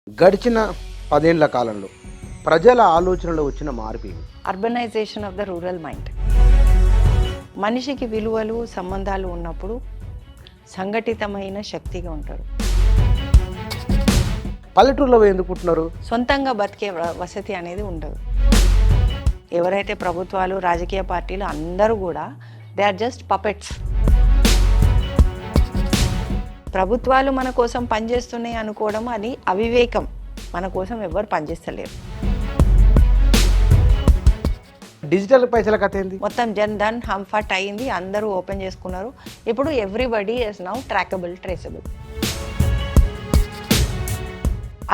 గడిచిన 10 ఏళ్ల కాలంలో ప్రజల ఆలోచనలో వచ్చిన మార్పు ఏమిటి? Urbanization of the rural mind. మనిషికి విలువలు సంబంధాలు ఉన్నప్పుడు సంఘటితమైన శక్తిగా ఉంటారు. పల్లెటూరులో ఎందుకు ఉంటున్నారు? సొంతంగా బతికే వసతి అనేది ఉండదు. ఎవరైతే ప్రభుత్వాలు రాజకీయ పార్టీలు అందరూ కూడా దే ఆర్ జస్ట్ పపెట్స్. ప్రభుత్వాలు మన కోసం పనిచేస్తున్నాయి అనుకోవడం అది అవివేకం. మన కోసం ఎవరు పనిచేస్తలేరు. డిజిటల్ పైసల కథ ఏంది? మొత్తం జన్ ధన్ హంఫట్ అయింది, అందరూ ఓపెన్ చేసుకున్నారు. ఇప్పుడు everybody is now trackable, traceable.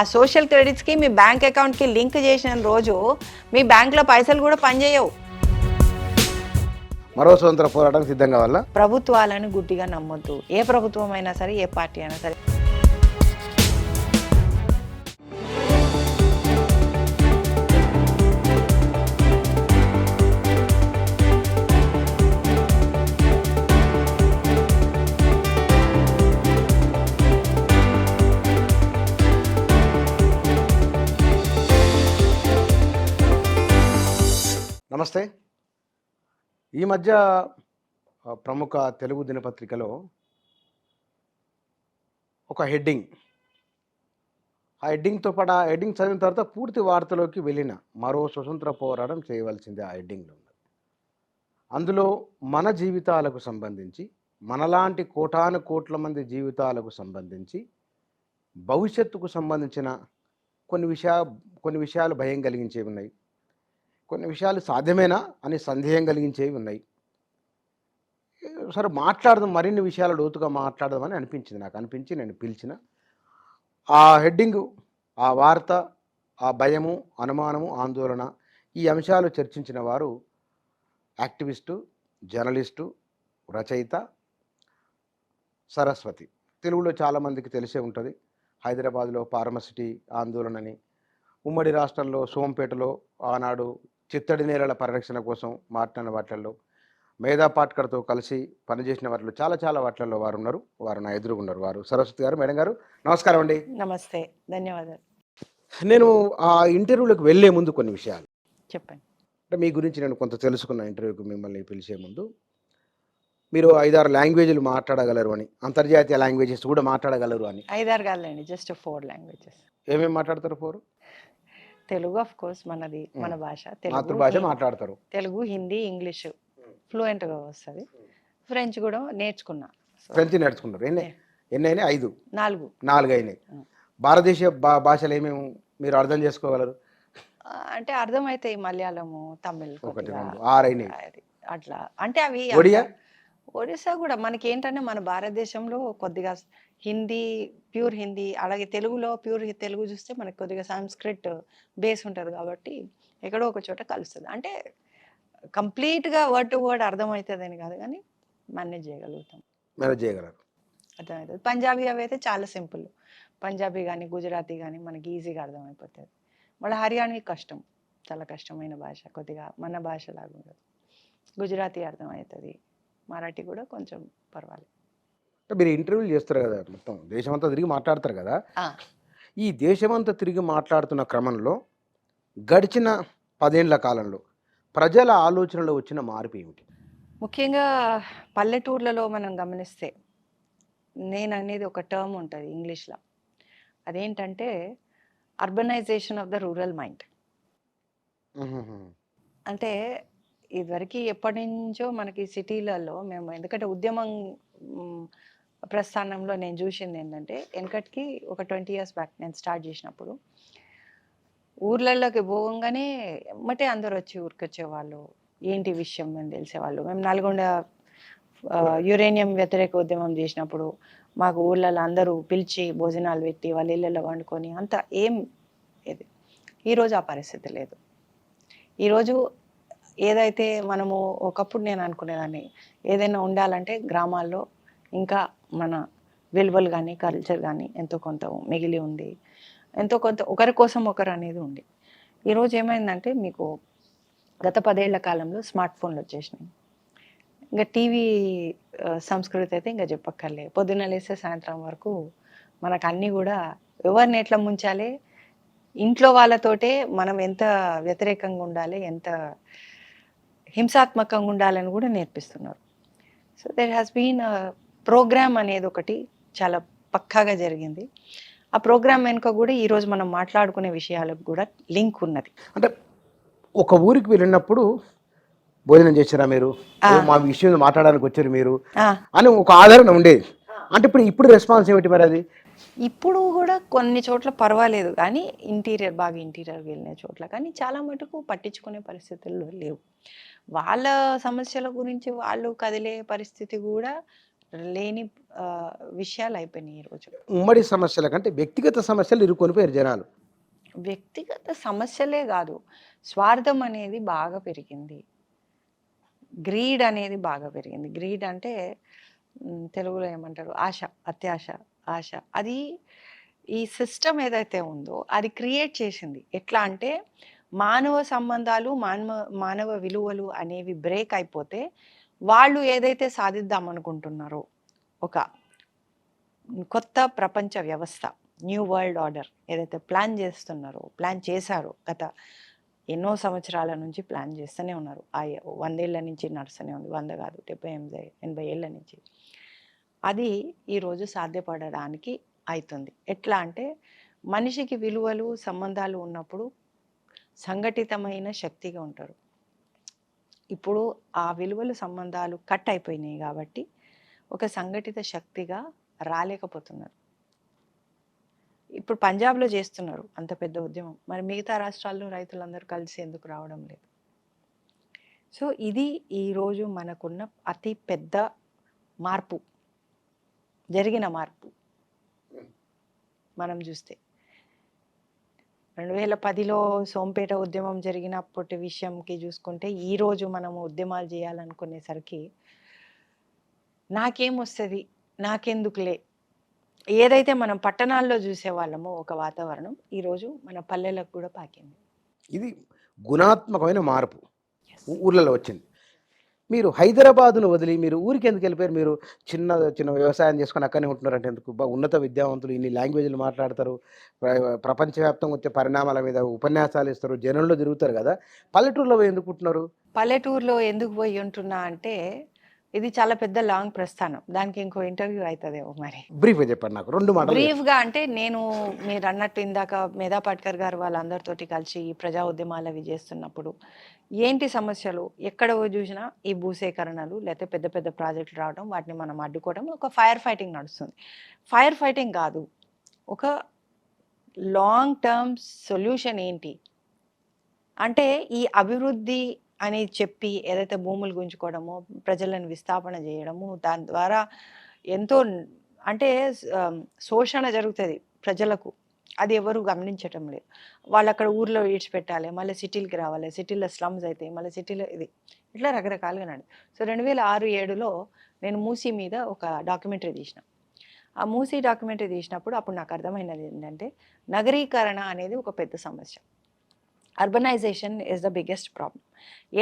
ఆ సోషల్ క్రెడిట్స్కి మీ బ్యాంక్ అకౌంట్కి లింక్ చేసిన రోజు మీ బ్యాంకులో పైసలు కూడా పనిచేయవు. మరో స్వతంత్ర పోరాటం సిద్ధంగా వల్ల ప్రభుత్వాలను గుడ్డిగా నమ్మొద్దు. ఏ ప్రభుత్వం అయినా సరే, ఏ పార్టీ అయినా సరే. నమస్తే. ఈ మధ్య ప్రముఖ తెలుగు దినపత్రికలో ఒక హెడ్డింగ్, ఆ హెడ్డింగ్తో పాటు ఆ హెడ్డింగ్ చదివిన తర్వాత పూర్తి వార్తలోకి వెళ్ళిన మరో స్వతంత్ర పోరాటం చేయవలసిందే ఆ హెడ్డింగ్లో ఉన్నది. అందులో మన జీవితాలకు సంబంధించి, మనలాంటి కోటాను కోట్ల మంది జీవితాలకు సంబంధించి, భవిష్యత్తుకు సంబంధించిన కొన్ని విషయాలు భయం కలిగించేవి ఉన్నాయి. కొన్ని విషయాలు సాధ్యమేనా అని సందేహం కలిగించేవి ఉన్నాయి. సరే మాట్లాడదాం, మరిన్ని విషయాలు లోతుగా మాట్లాడదామని అనిపించింది. నాకు అనిపించి నేను పిలిచిన ఆ హెడ్డింగు, ఆ వార్త, ఆ భయము, అనుమానము, ఆందోళన, ఈ అంశాలు చర్చించిన వారు యాక్టివిస్టు, జర్నలిస్టు, రచయిత సరస్వతి. తెలుగులో చాలామందికి తెలిసే ఉంటుంది. హైదరాబాద్లో ఫార్మసిటీ ఆందోళనని, ఉమ్మడి రాష్ట్రంలో సోంపేటలో ఆనాడు చిత్తడి నేలల పరిరక్షణ కోసం మాట్లాడిన వాటిల్లో, మేధా పాట్కర్తో కలిసి పనిచేసిన వాటిలో చాలా వాటిల్లో వారు ఉన్నారు. వారు నా ఎదురుగున్నారు. వారు సరస్వతి గారు. మేడం గారు నమస్కారం అండి. నమస్తే, ధన్యవాదాలు. నేను ఆ ఇంటర్వ్యూలకు వెళ్ళే ముందు కొన్ని విషయాలు చెప్పండి. అంటే మీ గురించి నేను కొంత తెలుసుకున్న ఇంటర్వ్యూకి మిమ్మల్ని పిలిచే ముందు. మీరు 5-6 లాంగ్వేజ్లు మాట్లాడగలరు అని, అంతర్జాతీయ లాంగ్వేజెస్ కూడా మాట్లాడగలరు అని. 5-6 కాదులేండి, జస్ట్ 4 లాంగ్వేజెస్. ఏమేమి మాట్లాడతారు? 4? తెలుగు ఆఫ్ కోర్స్, మనది మన భాష. మాతృభాష మాట్లాడతారు. తెలుగు, హిందీ, ఇంగ్లీషు ఫ్లూయెంట్గా వస్తుంది. ఫ్రెంచ్ కూడా నేర్చుకున్నా. ఫ్రెంచ్ నేర్చుకున్నారు. ఎన్ని అయినాయి? 5. 4 అయినాయి. భారతదేశ భాషలు ఏమేమి మీరు అర్థం చేసుకోగలరు? అంటే అర్థమవుతాయి. మలయాళము, తమిళ్, 1, 2, 6 అయినాయి. అట్లా. అంటే అవి ఒడిస్సా కూడా మనకి ఏంటంటే మన భారతదేశంలో కొద్దిగా హిందీ, ప్యూర్ హిందీ, అలాగే తెలుగులో ప్యూర్ తెలుగు చూస్తే మనకి కొద్దిగా సంస్కృత్ బేస్ ఉంటుంది కాబట్టి ఎక్కడో ఒక చోట కలుస్తుంది. అంటే కంప్లీట్గా వర్డ్ టు వర్డ్ అర్థమవుతుందని కాదు, కానీ మేనేజ్ చేయగలుగుతాం. అర్థమవుతుంది. పంజాబీ అవి అయితే చాలా సింపుల్. పంజాబీ కానీ గుజరాతీ కానీ మనకి ఈజీగా అర్థమైపోతుంది. మళ్ళీ హర్యానా కష్టం, చాలా కష్టమైన భాష, కొద్దిగా మన భాష లాగా ఉండదు. గుజరాతీ అర్థమవుతుంది, మరాఠీ కూడా కొంచెం పర్వాలేదు. మీరు ఇంటర్వ్యూలు చేస్తారు కదా, మొత్తం దేశమంతా తిరిగి మాట్లాడతారు కదా. ఈ దేశమంతా తిరిగి మాట్లాడుతున్న క్రమంలో గడిచిన 10 ఏళ్ల కాలంలో ప్రజల ఆలోచనలో వచ్చిన మార్పు ఏమిటి? ముఖ్యంగా పల్లెటూర్లలో మనం గమనిస్తే, నేను అనేది ఒక టర్మ్ ఉంటుంది ఇంగ్లీష్లో. అదేంటంటే urbanization of the rural mind. అంటే ఇదివరకు ఎప్పటి నుంచో మనకి సిటీలలో మేము, ఎందుకంటే ఉద్యమం ప్రస్థానంలో నేను చూసింది ఏంటంటే, వెనకటికి ఒక 20 years బ్యాక్ నేను స్టార్ట్ చేసినప్పుడు ఊర్లలోకి పోగానే ఎమ్మటే అందరు వచ్చి ఊరికొచ్చేవాళ్ళు. ఏంటి విషయం అని తెలిసేవాళ్ళు. మేము నల్గొండ యురేనియం వ్యతిరేక ఉద్యమం చేసినప్పుడు మాకు ఊర్లలో అందరూ పిలిచి భోజనాలు పెట్టి వాళ్ళ ఇళ్ళల్లో వండుకొని అంత ఏం ఇది. ఈరోజు ఆ పరిస్థితి లేదు. ఈరోజు ఏదైతే మనము ఒకప్పుడు నేను అనుకునేదాన్ని, ఏదైనా ఉండాలంటే గ్రామాల్లో ఇంకా మన విలువలు కానీ కల్చర్ కానీ ఎంతో కొంత మిగిలి ఉంది, ఎంతో కొంత ఒకరి కోసం ఒకరు అనేది ఉంది. ఈరోజు ఏమైందంటే, మీకు గత 10 ఏళ్ల కాలంలో స్మార్ట్ ఫోన్లు వచ్చేసినాయి. ఇంకా టీవీ సంస్కృతి అయితే ఇంకా చెప్పక్కర్లే. పొద్దున్న లేస్తే సాయంత్రం వరకు మనకు అన్నీ కూడా ఎవరిని ఎట్లా ముంచాలి, ఇంట్లో వాళ్ళతోటే మనం ఎంత వ్యతిరేకంగా ఉండాలి, ఎంత హింసాత్మకంగా ఉండాలని కూడా నేర్పిస్తున్నారు. So there has been program అనేది ఒకటి చాలా పక్కాగా జరిగింది. ఆ ప్రోగ్రామ్ వెనుక కూడా ఈరోజు మనం మాట్లాడుకునే విషయాలకు కూడా లింక్ ఉన్నది. అంటే ఒక ఊరికి వెళ్ళినప్పుడు భోజనం చేశారా మీరు, ఆ. మా విషయం మాట్లాడడానికి వచ్చారు మీరు ఆ, అని ఒక ఆదరణ ఉండేది. అంటే ఇప్పుడు రెస్పాన్స్ ఏమిటి మరి అది? ఇప్పుడు కూడా కొన్ని చోట్ల పర్వాలేదు, కానీ బాగా ఇంటీరియర్ వెళ్ళిన చోట్ల కానీ చాలా మటుకు పట్టించుకునే పరిస్థితుల్లో లేవు. వాళ్ళ సమస్యల గురించి వాళ్ళు కదిలే పరిస్థితి కూడా లేని ఆ, విషయాలు అయిపోయినాయి ఈరోజు. ఉమ్మడి సమస్యల కంటే వ్యక్తిగత సమస్యలు ఇరుక్కొనిపోయారు జనాలు. వ్యక్తిగత సమస్యలే కాదు, స్వార్థం అనేది బాగా పెరిగింది, గ్రీడ్ అనేది బాగా పెరిగింది. గ్రీడ్ అంటే తెలుగులో ఏమంటారు, ఆశ, అత్యాశ, ఆశ. అది ఈ సిస్టమ్ ఏదైతే ఉందో అది క్రియేట్ చేసింది. ఎట్లా అంటే మానవ సంబంధాలు, మానవ విలువలు అనేవి బ్రేక్ అయిపోతే వాళ్ళు ఏదైతే సాధిద్దాం అనుకుంటున్నారో ఒక కొత్త ప్రపంచ వ్యవస్థ, న్యూ వరల్డ్ ఆర్డర్ ఏదైతే ప్లాన్ చేశారో గత ఎన్నో సంవత్సరాల నుంచి ప్లాన్ చేస్తూనే ఉన్నారు. 100 ఏళ్ల నుంచి నడుస్తూనే ఉంది, 100 కాదు 70, 80 ఏళ్ల నుంచి. అది ఈరోజు సాధ్యపడడానికి అవుతుంది. ఎట్లా అంటే మనిషికి విలువలు సంబంధాలు ఉన్నప్పుడు సంఘటితమైన శక్తిగా ఉంటారు. ఇప్పుడు ఆ విలువలు సంబంధాలు కట్ అయిపోయినాయి కాబట్టి ఒక సంఘటిత శక్తిగా రాలేకపోతున్నారు. ఇప్పుడు పంజాబ్లో చేస్తున్నారు అంత పెద్ద ఉద్యమం, మరి మిగతా రాష్ట్రాల్లో రైతులందరూ కలిసి ఎందుకు రావడం లేదు? సో ఇది ఈరోజు మనకున్న అతి పెద్ద మార్పు, జరిగిన మార్పు. మనం చూస్తే 2010లో సోంపేట ఉద్యమం జరిగినప్పటి విషయంకి చూసుకుంటే ఈరోజు మనము ఉద్యమాలు చేయాలనుకునేసరికి నాకేమొస్తుంది, నాకెందుకులే, ఏదైతే మనం పట్టణాల్లో చూసేవాళ్ళమో ఒక వాతావరణం ఈరోజు మన పల్లెలకు కూడా పాకింది. ఇది గుణాత్మకమైన మార్పు ఊర్లలో వచ్చింది. మీరు హైదరాబాదును వదిలి మీరు ఊరికి ఎందుకు వెళ్ళిపోయారు? మీరు చిన్న చిన్న వ్యవసాయం చేసుకొని అక్కడనే ఉంటున్నారంటే ఎందుకు? ఉన్నత విద్యావంతులు, ఇన్ని లాంగ్వేజ్లు మాట్లాడతారు, ప్రపంచవ్యాప్తంగా వచ్చే పరిణామాల మీద ఉపన్యాసాలు ఇస్తారు, జనంలో తిరుగుతారు కదా, పల్లెటూరులో పోయి ఎందుకు ఉంటున్నారు? పల్లెటూరులో ఎందుకు పోయి ఉంటున్నా అంటే ఇది చాలా పెద్ద లాంగ్ ప్రస్థానం, దానికి ఇంకో ఇంటర్వ్యూ అవుతుందేమో. మరి బ్రీఫ్గా చెప్పండి నాకు, 2 మాటలు. బ్రీఫ్గా అంటే నేను మీరు అన్నట్టు ఇందాక మేధా పాట్కర్ గారు వాళ్ళందరితోటి కలిసి ఈ ప్రజా ఉద్యమాలు అవి చేస్తున్నప్పుడు ఏంటి సమస్యలు ఎక్కడ చూసినా ఈ భూసేకరణలు లేకపోతే పెద్ద పెద్ద ప్రాజెక్టులు రావడం, వాటిని మనం అడ్డుకోవడం, ఒక ఫైర్ ఫైటింగ్ నడుస్తుంది. ఫైర్ ఫైటింగ్ కాదు, ఒక లాంగ్ టర్మ్ సొల్యూషన్ ఏంటి అంటే ఈ అభివృద్ధి అని చెప్పి ఏదైతే భూములు గుంజుకోవడమో, ప్రజలను విస్థాపన చేయడము, దాని ద్వారా ఎంతో అంటే శోషణ జరుగుతుంది ప్రజలకు, అది ఎవరు గమనించటం లేదు. వాళ్ళు అక్కడ ఊర్లో విడిచిపెట్టాలి, మళ్ళీ సిటీలకి రావాలి, సిటీలో స్లమ్స్ అయితే మళ్ళీ సిటీలో ఇది ఇట్లా రకరకాలుగా నడు. సో 2006-07లో నేను మూసీ మీద ఒక డాక్యుమెంటరీ తీసిన. ఆ మూసీ డాక్యుమెంటరీ తీసినప్పుడు అప్పుడు నాకు అర్థమైనది ఏంటంటే నగరీకరణ అనేది ఒక పెద్ద సమస్య. Urbanization is the biggest problem.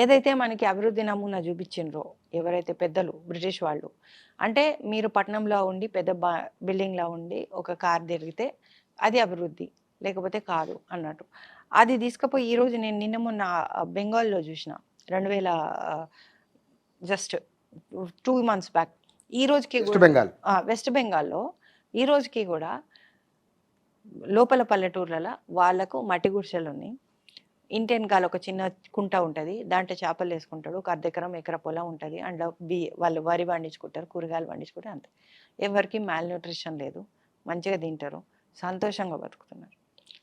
ఏదైతే మనకి అభివృద్ధి నమూనా చూపించిండ్రో ఎవరైతే పెద్దలు, బ్రిటిష్ వాళ్ళు, అంటే మీరు పట్టణంలో ఉండి పెద్ద బిల్డింగ్లో ఉండి ఒక కార్ తిరిగితే అది అభివృద్ధి, లేకపోతే కాదు అన్నట్టు. అది తీసుకుపోయి ఈరోజు నేను నిన్న మొన్న బెంగాల్లో చూసిన 2000 జస్ట్ 2 months బ్యాక్, ఈ రోజుకి వెస్ట్ బెంగాల్లో ఈ రోజుకి కూడా లోపల పల్లెటూర్లలో వాళ్ళకు మట్టి గుడిసెలు ఉన్నాయి. ఇంటి వెనకాల ఒక చిన్న కుంట ఉంటుంది, దాంట్లో చేపలు వేసుకుంటాడు, ఒక 1/2 ఎకరా పొలం ఉంటుంది, అండ్ వాళ్ళు వరి పండించుకుంటారు, కూరగాయలు పండించుకుంటారు, అంతే. ఎవరికి న్యూట్రిషన్ లేదు, మంచిగా తింటారు, సంతోషంగా బతుకుతున్నారు.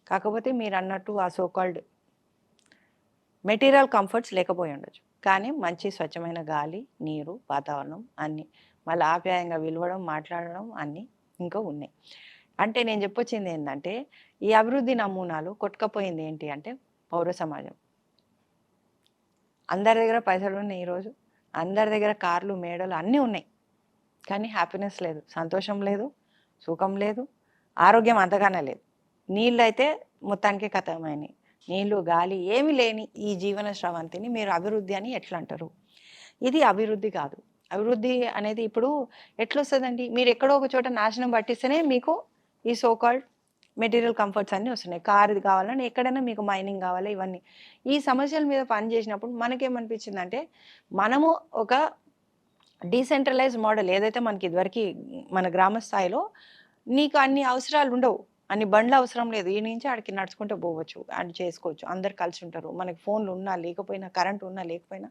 కాకపోతే మీరు అన్నట్టు ఆ సోకాల్డ్ మెటీరియల్ కంఫర్ట్స్ లేకపోయి ఉండొచ్చు, కానీ మంచి స్వచ్ఛమైన గాలి, నీరు, వాతావరణం అన్నీ, మళ్ళీ ఆప్యాయంగా విలువడం, మాట్లాడడం అన్నీ ఇంకా ఉన్నాయి. అంటే నేను చెప్పొచ్చింది ఏంటంటే ఈ అభివృద్ధి నమూనాలు కొట్టుకపోయింది ఏంటి అంటే పౌర సమాజం. అందరి దగ్గర పైసలు ఉన్నాయి, ఈరోజు అందరి దగ్గర కార్లు, మేడలు అన్నీ ఉన్నాయి, కానీ హ్యాపీనెస్ లేదు, సంతోషం లేదు, సుఖం లేదు, ఆరోగ్యం అంతగానే లేదు. నీళ్ళు అయితే మొత్తానికి కథమైనవి, నీళ్ళు, గాలి ఏమి లేని ఈ జీవన స్రవంతిని మీరు అభివృద్ధి అని ఎట్లా అంటారు? ఇది అభివృద్ధి కాదు. అభివృద్ధి అనేది ఇప్పుడు ఎట్లా వస్తుందండి? మీరు ఎక్కడో ఒక చోట నాశనం పట్టిస్తేనే మీకు ఈ సోకాల్డ్ మెటీరియల్ కంఫర్ట్స్ అన్నీ వస్తున్నాయి. కార్ ఇది కావాలని ఎక్కడైనా మీకు మైనింగ్ కావాలి ఇవన్నీ. ఈ సమస్యల మీద పని చేసినప్పుడు మనకేమనిపించిందంటే మనము ఒక డీసెంట్రలైజ్ మోడల్ ఏదైతే మనకి ఇదివరకు మన గ్రామ స్థాయిలో నీకు అన్ని అవసరాలు ఉండవు, అన్ని బండ్లు అవసరం లేదు, ఈ నుంచి ఆడికి నడుచుకుంటూ పోవచ్చు, అది చేసుకోవచ్చు, అందరు కలిసి ఉంటారు, మనకి ఫోన్లు ఉన్నా లేకపోయినా కరెంట్ ఉన్నా లేకపోయినా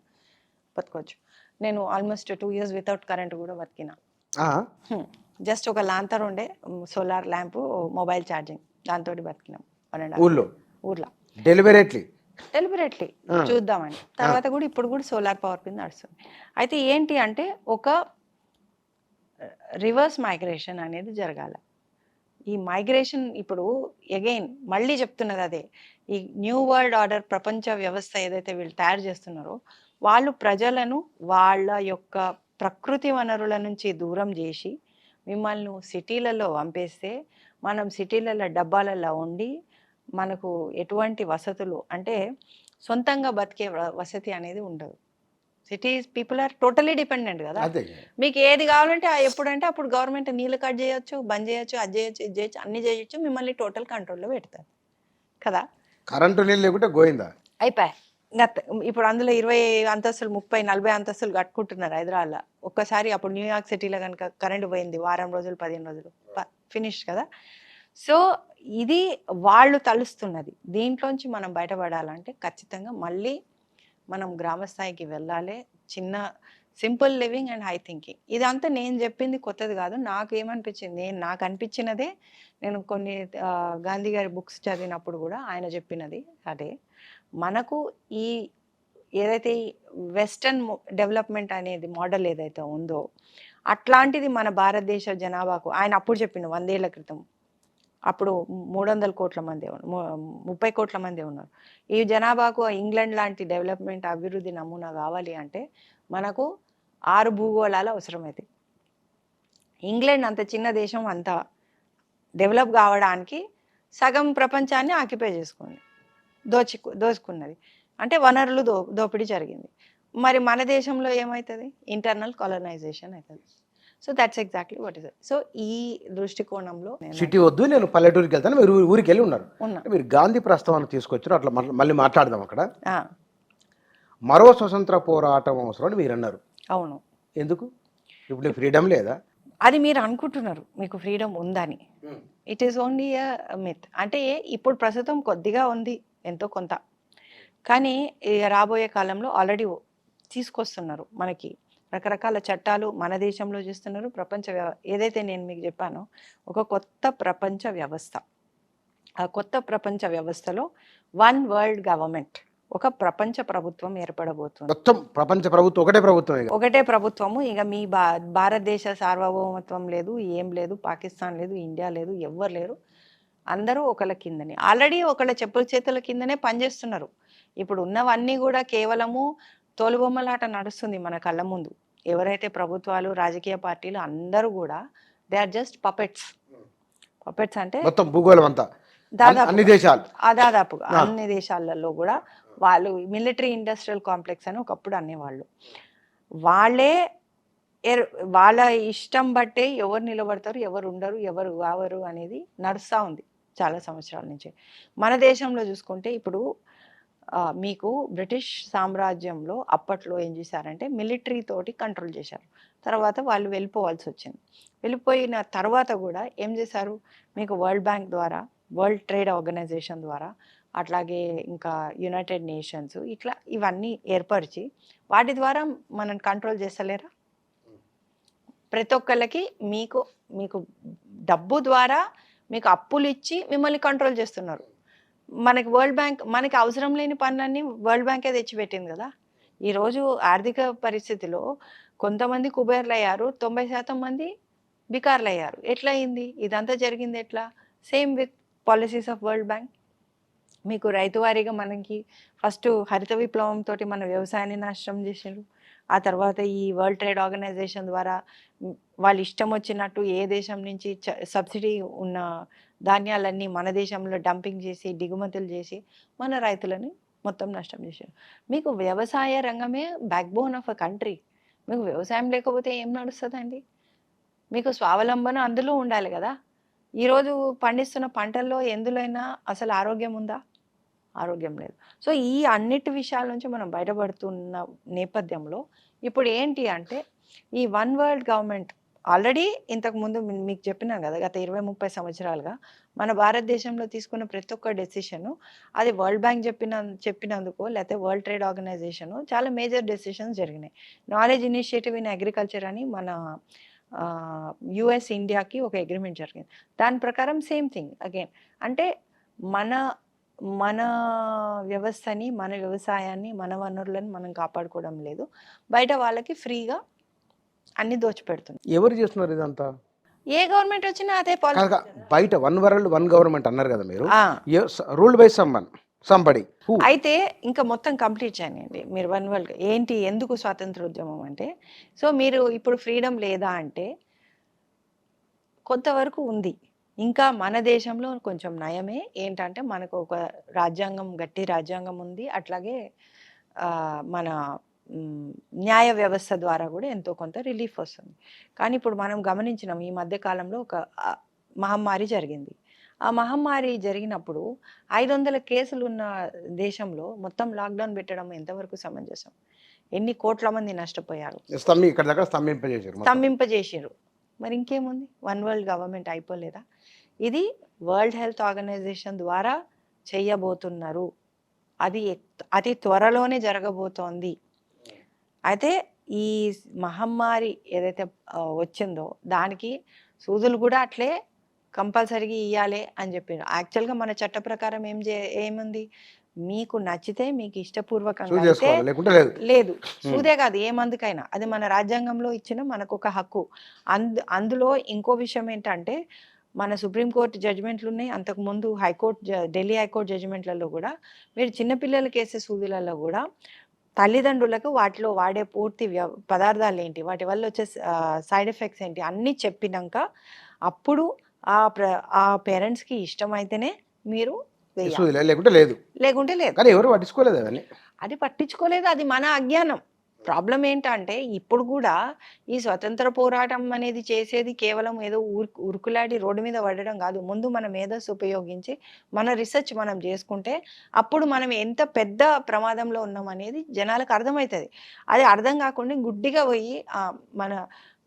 బతకవచ్చు. నేను ఆల్మోస్ట్ 2 years వితౌట్ కరెంట్ కూడా బతికిన. జస్ట్ ఒక లాంతర్ ఉండే, సోలార్ ల్యాంప్, మొబైల్ ఛార్జింగ్, దాంతో బతికినాం 1.5 ఊర్లో డెలిబరేట్లీ చూద్దామని. తర్వాత కూడా ఇప్పుడు కూడా సోలార్ పవర్ కింద నడుస్తుంది. అయితే ఏంటి అంటే ఒక రివర్స్ మైగ్రేషన్ అనేది జరగాల. ఈ మైగ్రేషన్ ఇప్పుడు అగైన్ మళ్ళీ చెప్తున్నది అదే, ఈ న్యూ వరల్డ్ ఆర్డర్ ప్రపంచ వ్యవస్థ ఏదైతే వీళ్ళు తయారు చేస్తున్నారో వాళ్ళు ప్రజలను వాళ్ళ యొక్క ప్రకృతి వనరుల నుంచి దూరం చేసి మిమ్మల్ని సిటీలలో పంపేస్తే మనం సిటీలలో డబ్బాలలో ఉండి మనకు ఎటువంటి వసతులు అంటే సొంతంగా బతికే వసతి అనేది ఉండదు. Cities people are totally dependent కదా. మీకు ఏది కావాలంటే ఎప్పుడంటే అప్పుడు గవర్నమెంట్ నీళ్ళు కట్ చేయొచ్చు, బంద్ చేయొచ్చు, అది చేయొచ్చు, ఇది చేయొచ్చు, అన్ని చేయొచ్చు, మిమ్మల్ని టోటల్ కంట్రోల్లో పెడతారు కదా. కరెంటు నీళ్ళు లేకుంటే గోయిందా అయిపోయా. ఇప్పుడు అందులో 20 అంతస్తులు 30 40 అంతస్తులు కట్టుకుంటున్నారు హైదరాబాద్లో. ఒక్కసారి అప్పుడు న్యూయార్క్ సిటీలో కనుక కరెంటు పోయింది వారం రోజులు 15 రోజులు ఫినిష్ కదా. సో ఇది వాళ్ళు తలుస్తున్నది. దీంట్లోంచి మనం బయటపడాలంటే ఖచ్చితంగా మళ్ళీ మనం గ్రామస్థాయికి వెళ్ళాలి. చిన్న simple living and high thinking. ఇదంతా నేను చెప్పింది కొత్తది కాదు, నాకు ఏమనిపించింది, నాకు అనిపించినదే. నేను కొన్ని గాంధీ గారి బుక్స్ చదివినప్పుడు కూడా ఆయన చెప్పినది అదే. మనకు ఈ ఏదైతే వెస్టర్న్ డెవలప్మెంట్ అనేది మోడల్ ఏదైతే ఉందో అట్లాంటిది మన భారతదేశ జనాభాకు ఆయన అప్పుడు చెప్పిన 100 ఏళ్ల క్రితం అప్పుడు 300 కోట్ల మంది 30 కోట్ల మంది ఉన్నారు. ఈ జనాభాకు ఇంగ్లాండ్ లాంటి డెవలప్మెంట్ అభివృద్ధి నమూనా కావాలి అంటే మనకు 6 భూగోళాలు అవసరమైతే. ఇంగ్లాండ్ అంత చిన్న దేశం అంత డెవలప్ కావడానికి సగం ప్రపంచాన్ని ఆక్యుపై చేసుకుంది, దోచుకున్నది. అంటే వనరులు దోపిడీ జరిగింది. మరి మన దేశంలో ఏమవుతుంది? ఇంటర్నల్ కాలనైజేషన్ అవుతుంది. So that's exactly what is. So ఈ దృష్టికోణంలో సిటీ వద్దు, నేను పల్లెటూరికి వెళ్తాను, మీరు ఊరికి వెళ్ళి ఉన్నారు. మీరు గాంధీ ప్రస్తావన తీసుకొచ్చారు, అట్లా మళ్ళీ మాట్లాడదాం. అక్కడ మరో స్వతంత్ర పోరాటం అవసరం అని మీరు అన్నారు. అవును. ఎందుకు? ఇప్పుడు ఫ్రీడమ్ లేదా? అది మీరు అనుకుంటున్నారు మీకు ఫ్రీడమ్ ఉందని. It is only a myth. అంటే ఇప్పుడు ప్రస్తుతం కొద్దిగా ఉంది, ఎంతో కొంత, కానీ రాబోయే కాలంలో ఆల్రెడీ తీసుకొస్తున్నారు. మనకి రకరకాల చట్టాలు మన దేశంలో చేస్తున్నారు. ఏదైతే నేను మీకు చెప్పానో ఒక కొత్త ప్రపంచ వ్యవస్థ, ఆ కొత్త ప్రపంచ వ్యవస్థలో వన్ వరల్డ్ గవర్నమెంట్, ఒక ప్రపంచ ప్రభుత్వం ఏర్పడబోతుంది. మొత్తం ప్రపంచ ప్రభుత్వం ఒకటే ప్రభుత్వము. ఇక మీ భారతదేశ సార్వభౌమత్వం లేదు, ఏం లేదు, పాకిస్తాన్ లేదు, ఇండియా లేదు, ఎవ్వరు లేరు, అందరూ ఒకళ్ళ కిందనే, ఆల్రెడీ ఒకళ్ళ చెప్పుల చేతుల కిందనే పనిచేస్తున్నారు. ఇప్పుడు ఉన్నవన్నీ కూడా కేవలము తోలుబొమ్మలాట నడుస్తుంది మన కళ్ళ ముందు. ఎవరైతే ప్రభుత్వాలు, రాజకీయ పార్టీలు అందరూ కూడా they are just puppets. Puppets అంటే మొత్తం భూగోళం అంతా దాదాపుగా అన్ని దేశాలలో కూడా వాళ్ళు మిలిటరీ ఇండస్ట్రియల్ కాంప్లెక్స్ అని ఒకప్పుడు అనేవాళ్ళు. వాళ్ళే వాళ్ళ ఇష్టం బట్టే ఎవరు నిలబడతారు, ఎవరు ఉండరు, ఎవరు కావరు అనేది నడుస్తూ ఉంది చాలా సంవత్సరాల నుంచి. మన దేశంలో చూసుకుంటే ఇప్పుడు మీకు బ్రిటిష్ సామ్రాజ్యంలో అప్పట్లో ఏం చేశారంటే మిలిటరీ తోటి కంట్రోల్ చేశారు. తర్వాత వాళ్ళు వెళ్ళిపోవాల్సి వచ్చింది. వెళ్ళిపోయిన తర్వాత కూడా ఏం చేశారు, మీకు వరల్డ్ బ్యాంక్ ద్వారా, వరల్డ్ ట్రేడ్ ఆర్గనైజేషన్ ద్వారా, అట్లాగే ఇంకా యునైటెడ్ నేషన్స్, ఇట్లా ఇవన్నీ ఏర్పరిచి వాటి ద్వారా మనం కంట్రోల్ చేస్తలేరా? ప్రతి ఒక్కళ్ళకి మీకు డబ్బు ద్వారా మీకు అప్పులు ఇచ్చి మిమ్మల్ని కంట్రోల్ చేస్తున్నారు. మనకి వరల్డ్ బ్యాంక్ మనకి అవసరం లేని పనులన్నీ వరల్డ్ బ్యాంకే తెచ్చిపెట్టింది కదా. ఈరోజు ఆర్థిక పరిస్థితిలో కొంతమంది కుబేర్లు అయ్యారు, 90% మంది బికార్లు అయ్యారు. ఎట్లా అయింది? ఇదంతా జరిగింది ఎట్లా? Same with policies of world bank. మీకు రైతువారీగా మనకి ఫస్ట్ హరిత విప్లవం తోటి మన వ్యవసాయాన్ని నాశనం చేసారు. ఆ తర్వాత ఈ వరల్డ్ ట్రేడ్ ఆర్గనైజేషన్ ద్వారా వాళ్ళు ఇష్టం వచ్చినట్టు ఏ దేశం నుంచి సబ్సిడీ ఉన్న ధాన్యాలన్నీ మన దేశంలో డంపింగ్ చేసి దిగుమతులు చేసి మన రైతులని మొత్తం నష్టం చేశారు. మీకు వ్యవసాయ రంగమే back bone of a country. మీకు వ్యవసాయం లేకపోతే ఏం నడుస్తుందండి? మీకు స్వావలంబన అందులో ఉండాలి కదా. ఈరోజు పండిస్తున్న పంటల్లో ఎందులోనైనా అసలు ఆరోగ్యం ఉందా? ఆరోగ్యం లేదు. సో, ఈ అన్నిటి విషయాల నుంచి మనం బయటపడుతున్న నేపథ్యంలో ఇప్పుడు ఏంటి అంటే, ఈ వన్ వరల్డ్ గవర్నమెంట్ ఆల్రెడీ ఇంతకుముందు మీకు చెప్పినాను కదా! గత 20, 30 సంవత్సరాలుగా మన భారతదేశంలో తీసుకున్న ప్రతి ఒక్క డెసిషను అది వరల్డ్ బ్యాంక్ చెప్పినందుకో లేకపోతే వరల్డ్ ట్రేడ్ ఆర్గనైజేషను చాలా మేజర్ డెసిషన్స్ జరిగినాయి. నాలెడ్జ్ ఇనిషియేటివ్ ఇన్ అగ్రికల్చర్ అని మన యూఎస్, ఇండియాకి ఒక అగ్రీమెంట్ జరిగింది. దాని ప్రకారం సేమ్ థింగ్ అగైన్. అంటే మన మన వ్యవస్థని, మన వ్యవసాయాన్ని, మన వనరులను మనం కాపాడుకోవడం లేదు. బయట వాళ్ళకి ఫ్రీగా అన్ని దోచిపెడుతుంది. ఎవరు చేస్తున్నారు ఇదంతా? ఏ గవర్నమెంట్ వచ్చినా అదే కాదు, పాలిసీ. బయట వన్ వరల్డ్ వన్ గవర్నమెంట్ అన్నారు కదా మీరు, ఆ, రూల్డ్ బై సంబడి. అయితే ఇంకా మొత్తం కంప్లీట్ చేయనండి మీరు వన్ వరల్డ్ ఏంటి, ఎందుకు స్వాతంత్ర ఉద్యమం అంటే, సో మీరు ఇప్పుడు ఫ్రీడమ్ లేదా అంటే కొంతవరకు ఉంది. ఇంకా మన దేశంలో కొంచెం నయమే. ఏంటంటే మనకు ఒక రాజ్యాంగం, గట్టి రాజ్యాంగం ఉంది. అట్లాగే మన న్యాయ వ్యవస్థ ద్వారా కూడా ఎంతో కొంత రిలీఫ్ వస్తుంది. కానీ ఇప్పుడు మనం గమనించినాం ఈ మధ్య కాలంలో ఒక మహమ్మారి జరిగింది. ఆ మహమ్మారి జరిగినప్పుడు 500 కేసులు ఉన్న దేశంలో మొత్తం లాక్డౌన్ పెట్టడం ఎంతవరకు సమంజసం? ఎన్ని కోట్ల మంది నష్టపోయారు, ఇక్కడ దగ్గర స్తంభింపజేశారు. స్తంభింపజేసారు. మరి ఇంకేముంది, వన్ వరల్డ్ గవర్నమెంట్ అయిపోలేదా? ఇది వరల్డ్ హెల్త్ ఆర్గనైజేషన్ ద్వారా చేయబోతున్నారు. అది అతి త్వరలోనే జరగబోతోంది. అయితే ఈ మహమ్మారి ఏదైతే వచ్చిందో దానికి సూదులు కూడా అట్లే కంపల్సరీగా ఇవ్వాలి అని చెప్పారు. యాక్చువల్గా మన చట్ట ప్రకారం ఏముంది, మీకు నచ్చితే మీకు ఇష్టపూర్వకంగా అయితే లేదు, సూదే కాదు ఏ మందుకైనా, అది మన రాజ్యాంగంలో ఇచ్చిన మనకు ఒక హక్కు. అందులో ఇంకో విషయం ఏంటంటే, మన సుప్రీంకోర్టు జడ్జిమెంట్లు ఉన్నాయి, అంతకుముందు హైకోర్టు, ఢిల్లీ హైకోర్టు జడ్జిమెంట్లలో కూడా మీరు చిన్నపిల్లలకి వేసే సూదులలో కూడా తల్లిదండ్రులకు వాటిలో వాడే పూర్తి పదార్థాలు ఏంటి, వాటి వల్ల వచ్చే సైడ్ ఎఫెక్ట్స్ ఏంటి అన్నీ చెప్పినాక అప్పుడు ఆ పేరెంట్స్కి ఇష్టమైతేనే మీరు లేకుంటే లేదు, లేకుంటే లేదు. కానీ ఎవరు పట్టించుకోలేదు అవన్నీ. అది పట్టించుకోలేదు, అది మన అజ్ఞానం. ప్రాబ్లం ఏంటంటే ఇప్పుడు కూడా ఈ స్వతంత్ర పోరాటం అనేది చేసేది కేవలం ఏదో ఉరుకులాడి రోడ్డు మీద పడడం కాదు. ముందు మన మేధస్సు ఉపయోగించి మన రీసెర్చ్ మనం చేసుకుంటే అప్పుడు మనం ఎంత పెద్ద ప్రమాదంలో ఉన్నాం అనేది జనాలకు అర్థమవుతుంది. అది అర్థం కాకుండా గుడ్డిగా పోయి మన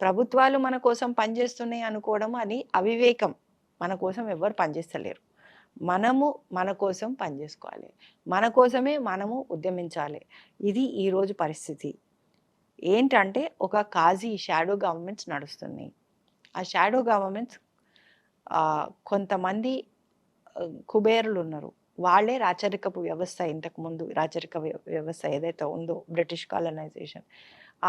ప్రభుత్వాలు మన కోసం పనిచేస్తున్నాయి అనుకోవడం అది అవివేకం. మన కోసం ఎవరు పనిచేస్తలేరు. మనము మన కోసం పనిచేసుకోవాలి, మన కోసమే మనము ఉద్యమించాలి. ఇది ఈరోజు పరిస్థితి. ఏంటంటే ఒక కాజీ షాడో గవర్నమెంట్స్ నడుస్తున్నాయి. ఆ షాడో గవర్నమెంట్స్ కొంతమంది కుబేరులు ఉన్నారు, వాళ్ళే రాచరికపు వ్యవస్థ, ఇంతకుముందు రాచరిక వ్యవస్థ ఏదైతే ఉందో బ్రిటిష్ కాలనైజేషన్,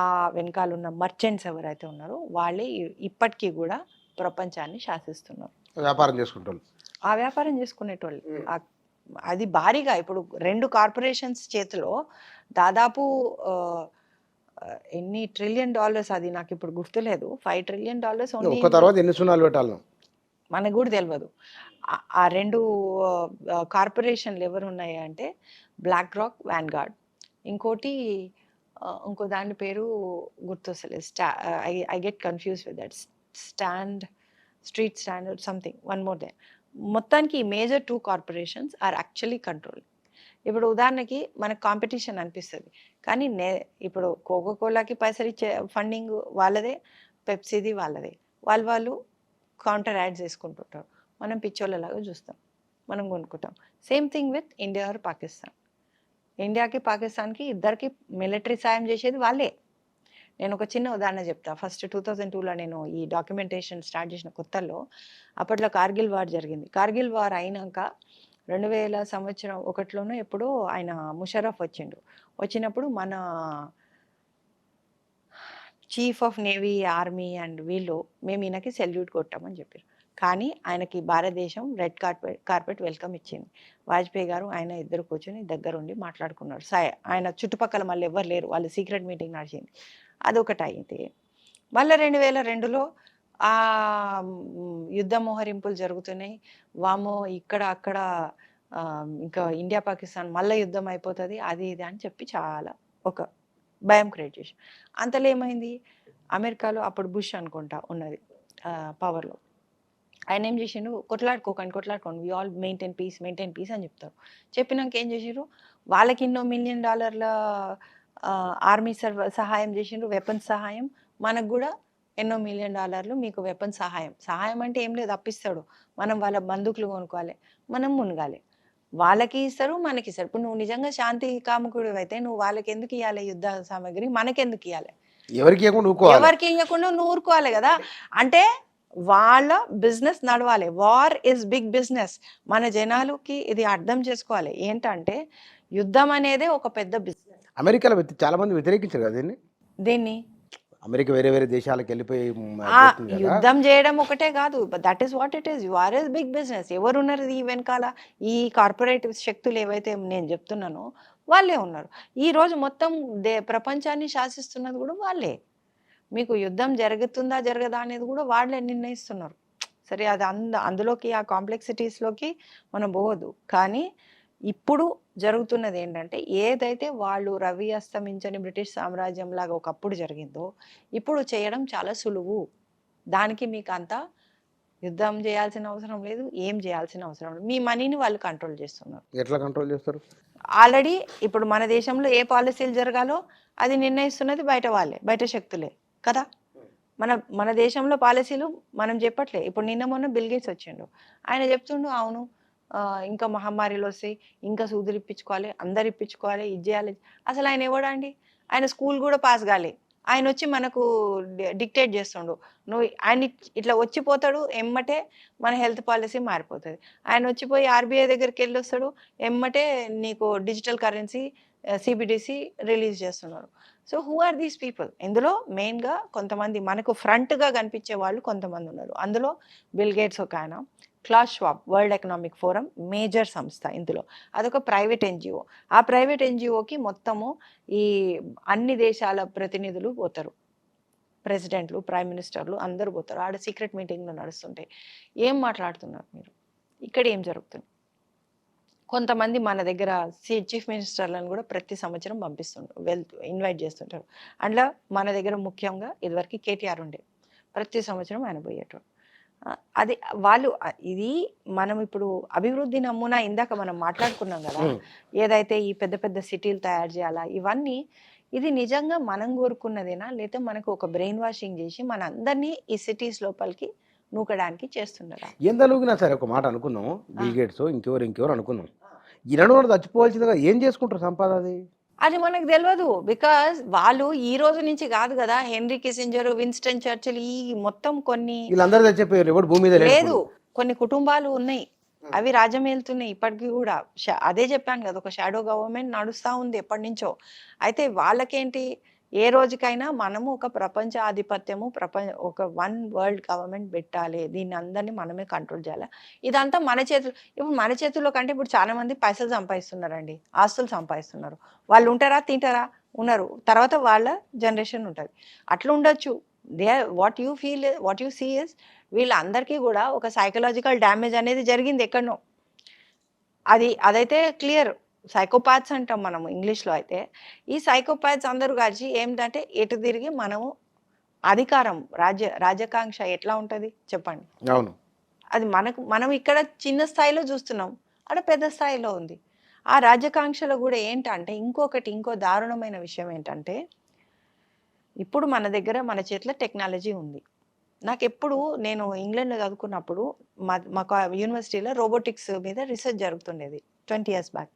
ఆ వెనకాల ఉన్న మర్చెంట్స్ ఎవరైతే ఉన్నారో వాళ్ళే ఇప్పటికీ కూడా ప్రపంచాన్ని శాసిస్తున్నారు. వ్యాపారం చేసుకుంటారు, ఆ వ్యాపారం చేసుకునేటోళ్ళు. అది భారీగా ఇప్పుడు 2 కార్పొరేషన్స్ చేతిలో దాదాపు ఎన్ని $1 ట్రిలియన్, అది నాకు ఇప్పుడు గుర్తులేదు. $5 ట్రిలియన్ ఎన్ని సున్నాలు పెట్టాలి మనకు కూడా తెలియదు. ఆ 2 కార్పొరేషన్లు ఎవరు ఉన్నాయి అంటే బ్లాక్ రాక్, వాన్గార్డ్, ఇంకో దాని పేరు గుర్తొస్తలేదు. I get confuse with that. Street standard something, one more they. మొత్తానికి ఈ major 2 corporations are actually control. ఇప్పుడు ఉదాహరణకి మనకు కాంపిటీషన్ అనిపిస్తుంది, కానీ ఇప్పుడు కోకోకోలాకి పైసలు ఇచ్చే ఫండింగ్ వాళ్ళదే, పెప్సీది వాళ్ళదే. వాళ్ళు కౌంటర్ యాడ్స్ వేసుకుంటుంటారు. మనం పిచ్చోళ్ళలాగా చూస్తాం, మనం కొనుక్కుంటాం. Same thing with India or Pakistan. ఇండియాకి పాకిస్తాన్కి ఇద్దరికి మిలిటరీ సాయం చేసేది వాళ్ళే. నేను ఒక చిన్న ఉదాహరణ చెప్తా. ఫస్ట్ 2002లో నేను ఈ డాక్యుమెంటేషన్ స్టార్ట్ చేసిన కొత్తలో అప్పట్లో కార్గిల్ వార్ జరిగింది. కార్గిల్ వార్ అయినాక 2000 సంవత్సరం 1లోనో ఎప్పుడో ఆయన ముషర్రఫ్ వచ్చినప్పుడు మన chief of navy, army and వీళ్ళు మేము ఈయనకి సెల్యూట్ కొట్టామని చెప్పారు. కానీ ఆయనకి భారతదేశం రెడ్ కార్పెట్ వెల్కమ్ ఇచ్చింది. వాజ్పేయి గారు ఆయన ఇద్దరు కూర్చొని దగ్గరుండి మాట్లాడుకున్నారు. ఆయన చుట్టుపక్కల మళ్ళీ ఎవరు లేరు, వాళ్ళు సీక్రెట్ మీటింగ్ నడిచింది. అదొకటి అయితే మళ్ళీ 2002లో ఆ యుద్ధ మోహరింపులు జరుగుతున్నాయి. వామో ఇక్కడ అక్కడ ఇంకా ఇండియా పాకిస్తాన్ మళ్ళీ యుద్ధం అయిపోతుంది, అది ఇది అని చెప్పి చాలా ఒక భయం క్రియేట్ చేసి, అంతలో ఏమైంది, అమెరికాలో అప్పుడు బుష్ అనుకుంటా ఉన్నది పవర్లో, ఆయన ఏం చేసిండు, కొట్లాడుకోండి, వి ఆల్ మెయింటైన్ పీస్ అని చెప్తారు. చెప్పినాక ఏం చేసిండ్రు, వాళ్ళకి $1 మిలియన్ ఆర్మీ సహాయం చేసిండ్రు, వెపన్స్ సహాయం. మనకు కూడా $1 మిలియన్ మీకు వెపన్ సహాయం అంటే ఏం లేదు, అప్పిస్తాడు. మనం వాళ్ళ బందూకులు కొనుక్కోవాలి, మనం మునగాలి. వాళ్ళకి ఇస్తారు, మనకి ఇస్తారు. ఇప్పుడు నువ్వు నిజంగా శాంతి కాముకుడు అయితే నువ్వు వాళ్ళకి ఎందుకు ఇవ్వాలి యుద్ధ సామాగ్రి, మనకెందుకు ఇవ్వాలి? ఎవరికి ఇవ్వకుండా ఊరుకోవాలి. ఎవరికి ఇవ్వకుండా నువ్వు ఊరుకోవాలి కదా. అంటే వాళ్ళ బిజినెస్ నడవాలి. War is big business. మన జనాలకి ఇది అర్థం చేసుకోవాలి. ఏంటంటే యుద్ధం అనేది ఒక పెద్ద బిజినెస్. అమెరికాలో చాలా మంది వ్యతిరేకించారు కదా దీన్ని. దీన్ని అమెరికా వేరే వేరే దేశాలకు వెళ్ళిపోయి యుద్ధం చేయడం ఒకటే కాదు, that is what it is. War is big business. ఎవరున్నారు ఈ వెనకాల? ఈ కార్పొరేట్ శక్తులు ఏవైతే నేను చెప్తున్నానో వాళ్ళే ఉన్నారు. ఈ రోజు మొత్తం ప్రపంచాన్ని శాసిస్తున్నది కూడా వాళ్ళే. మీకు యుద్ధం జరుగుతుందా జరగదా అనేది కూడా వాళ్ళే నిర్ణయిస్తున్నారు. సరే, అది అందులోకి ఆ కాంప్లెక్సిటీస్లోకి మనం పోవద్దు. కానీ ఇప్పుడు జరుగుతున్నది ఏంటంటే, ఏదైతే వాళ్ళు రవి అస్తమించని బ్రిటిష్ సామ్రాజ్యం లాగా ఒకప్పుడు జరిగిందో ఇప్పుడు చేయడం చాలా సులువు. దానికి మీకు అంతా యుద్ధం చేయాల్సిన అవసరం లేదు, ఏం చేయాల్సిన అవసరం లేదు. మీ మనీని వాళ్ళు కంట్రోల్ చేస్తున్నారు. ఎట్లా కంట్రోల్ చేస్తారు? ఆల్రెడీ ఇప్పుడు మన దేశంలో ఏ పాలసీలు జరగాలో అది నిర్ణయిస్తున్నది బయట వాళ్ళే, బయట శక్తులే కదా. మన దేశంలో పాలసీలు మనం చెప్పట్లే. ఇప్పుడు నిన్న మొన్న బిల్ గేట్స్ వచ్చిండు, ఆయన చెప్తుండు, అవును ఇంకా మహమ్మారిలు వస్తాయి, ఇంకా సూదులు ఇప్పించుకోవాలి, అందరు ఇప్పించుకోవాలి, ఇది చేయాలి. అసలు ఆయన ఎవడండి? ఆయన స్కూల్ కూడా పాస్ కాలే. ఆయన వచ్చి మనకు డిక్టేట్ చేస్తుండు. నువ్వు ఆయన ఇట్లా వచ్చిపోతాడు, ఎమ్మటే మన హెల్త్ పాలసీ మారిపోతుంది. ఆయన వచ్చిపోయి ఆర్బీఐ దగ్గరికి వెళ్ళి వస్తాడు, ఎమ్మటే నీకు డిజిటల్ కరెన్సీ సిబిడిసి రిలీజ్ చేస్తున్నారు. So who are these people? ఇందులో మెయిన్గా కొంతమంది మనకు ఫ్రంట్గా కనిపించే వాళ్ళు కొంతమంది ఉన్నారు. అందులో బిల్ గేట్స్ ఒక ఆయన, Klaus Schwab World Economic Forum major సంస్థ ఇందులో, అదొక ప్రైవేట్ ఎన్జిఓ. ఆ ప్రైవేట్ ఎన్జిఓకి మొత్తము ఈ అన్ని దేశాల ప్రతినిధులు పోతారు, ప్రెసిడెంట్లు, ప్రైమ్ మినిస్టర్లు అందరూ పోతారు. ఆడ సీక్రెట్ మీటింగ్లు నడుస్తుంటాయి. ఏం మాట్లాడుతున్నారు మీరు, ఇక్కడ ఏం జరుగుతుంది? కొంతమంది మన దగ్గర చీఫ్ మినిస్టర్లను కూడా ప్రతి సంవత్సరం పంపిస్తుంటారు, ఇన్వైట్ చేస్తుంటారు. అందులో మన దగ్గర ముఖ్యంగా ఇదివరకు కేటీఆర్ ఉండే, ప్రతి సంవత్సరం ఆయన పోయేటోడు. అది వాళ్ళు ఇది మనం ఇప్పుడు అభివృద్ధి నమూనా ఇందాక మనం మాట్లాడుకున్నాం కదా, ఏదైతే ఈ పెద్ద పెద్ద సిటీలు తయారు చేయాలా ఇవన్నీ, ఇది నిజంగా మనం కోరుకున్నదేనా, లేదా మనకు ఒక బ్రెయిన్ వాషింగ్ చేసి మన అందరినీ ఈ సిటీస్ లోపలికి నూకడానికి చేస్తున్నారా? ఎంత నూకినా సరే ఒక మాట అనుకున్నాం, బిల్ గేట్స్ ఇంకెవరు అనుకున్నాం, ఈ 200 చచ్చిపోవాల్సిందిగా ఏం చేసుకుంటారు సంపాద? అది మనకు తెలియదు. బికాజ్ వాళ్ళు ఈ రోజు నుంచి కాదు కదా, హెన్రీ కిసింజర్, విన్స్టన్ చర్చిల్, ఈ మొత్తం కొన్ని వీళ్ళందరూ చచ్చిపోయారు, ఎవరు భూమి మీద లేదు, కొన్ని కుటుంబాలు ఉన్నాయి, అవి రాజ్యం వెళ్తున్నాయి ఇప్పటికీ కూడా. అదే చెప్పాను కదా, ఒక షాడో గవర్నమెంట్ నడుస్తూ ఉంది ఎప్పటి నుంచో. అయితే వాళ్ళకేంటి, ఏ రోజుకైనా మనము ఒక ప్రపంచ ఆధిపత్యము, ఒక వన్ వరల్డ్ గవర్నమెంట్ పెట్టాలి, దీన్ని అందరినీ మనమే కంట్రోల్ చేయాలి. ఇదంతా మన చేతులు. ఇప్పుడు మన చేతుల్లో కంటే ఇప్పుడు చాలా మంది పైసలు సంపాదిస్తున్నారండి, ఆస్తులు సంపాదిస్తున్నారు. వాళ్ళు ఉంటారా, తింటారా, ఉన్నారు, తర్వాత వాళ్ళ జనరేషన్ ఉంటుంది. అట్లా ఉండొచ్చు. వాట్ యూ సీ ఇస్ వీళ్ళందరికీ కూడా ఒక సైకలాజికల్ డ్యామేజ్ అనేది జరిగింది ఎక్కడనో. అదైతే క్లియర్. సైకోపాత్స్ అంటాం మనము ఇంగ్లీష్లో. అయితే ఈ సైకోపాత్స్ అందరూ కలిసి ఏంటంటే ఎటు తిరిగి మనము అధికారం, రాజకాంక్ష ఎట్లా ఉంటుంది చెప్పండి. అవును, అది మనం ఇక్కడ చిన్న స్థాయిలో చూస్తున్నాం, అక్కడ పెద్ద స్థాయిలో ఉంది. ఆ రాజకాంక్షలో కూడా ఏంటంటే ఇంకో దారుణమైన విషయం ఏంటంటే, ఇప్పుడు మన చేతిలో టెక్నాలజీ ఉంది. నాకు ఎప్పుడు నేను ఇంగ్లాండ్లో చదువుకున్నప్పుడు మాకు యూనివర్సిటీలో రోబోటిక్స్ మీద రీసెర్చ్ జరుగుతుండేది 20 years బ్యాక్.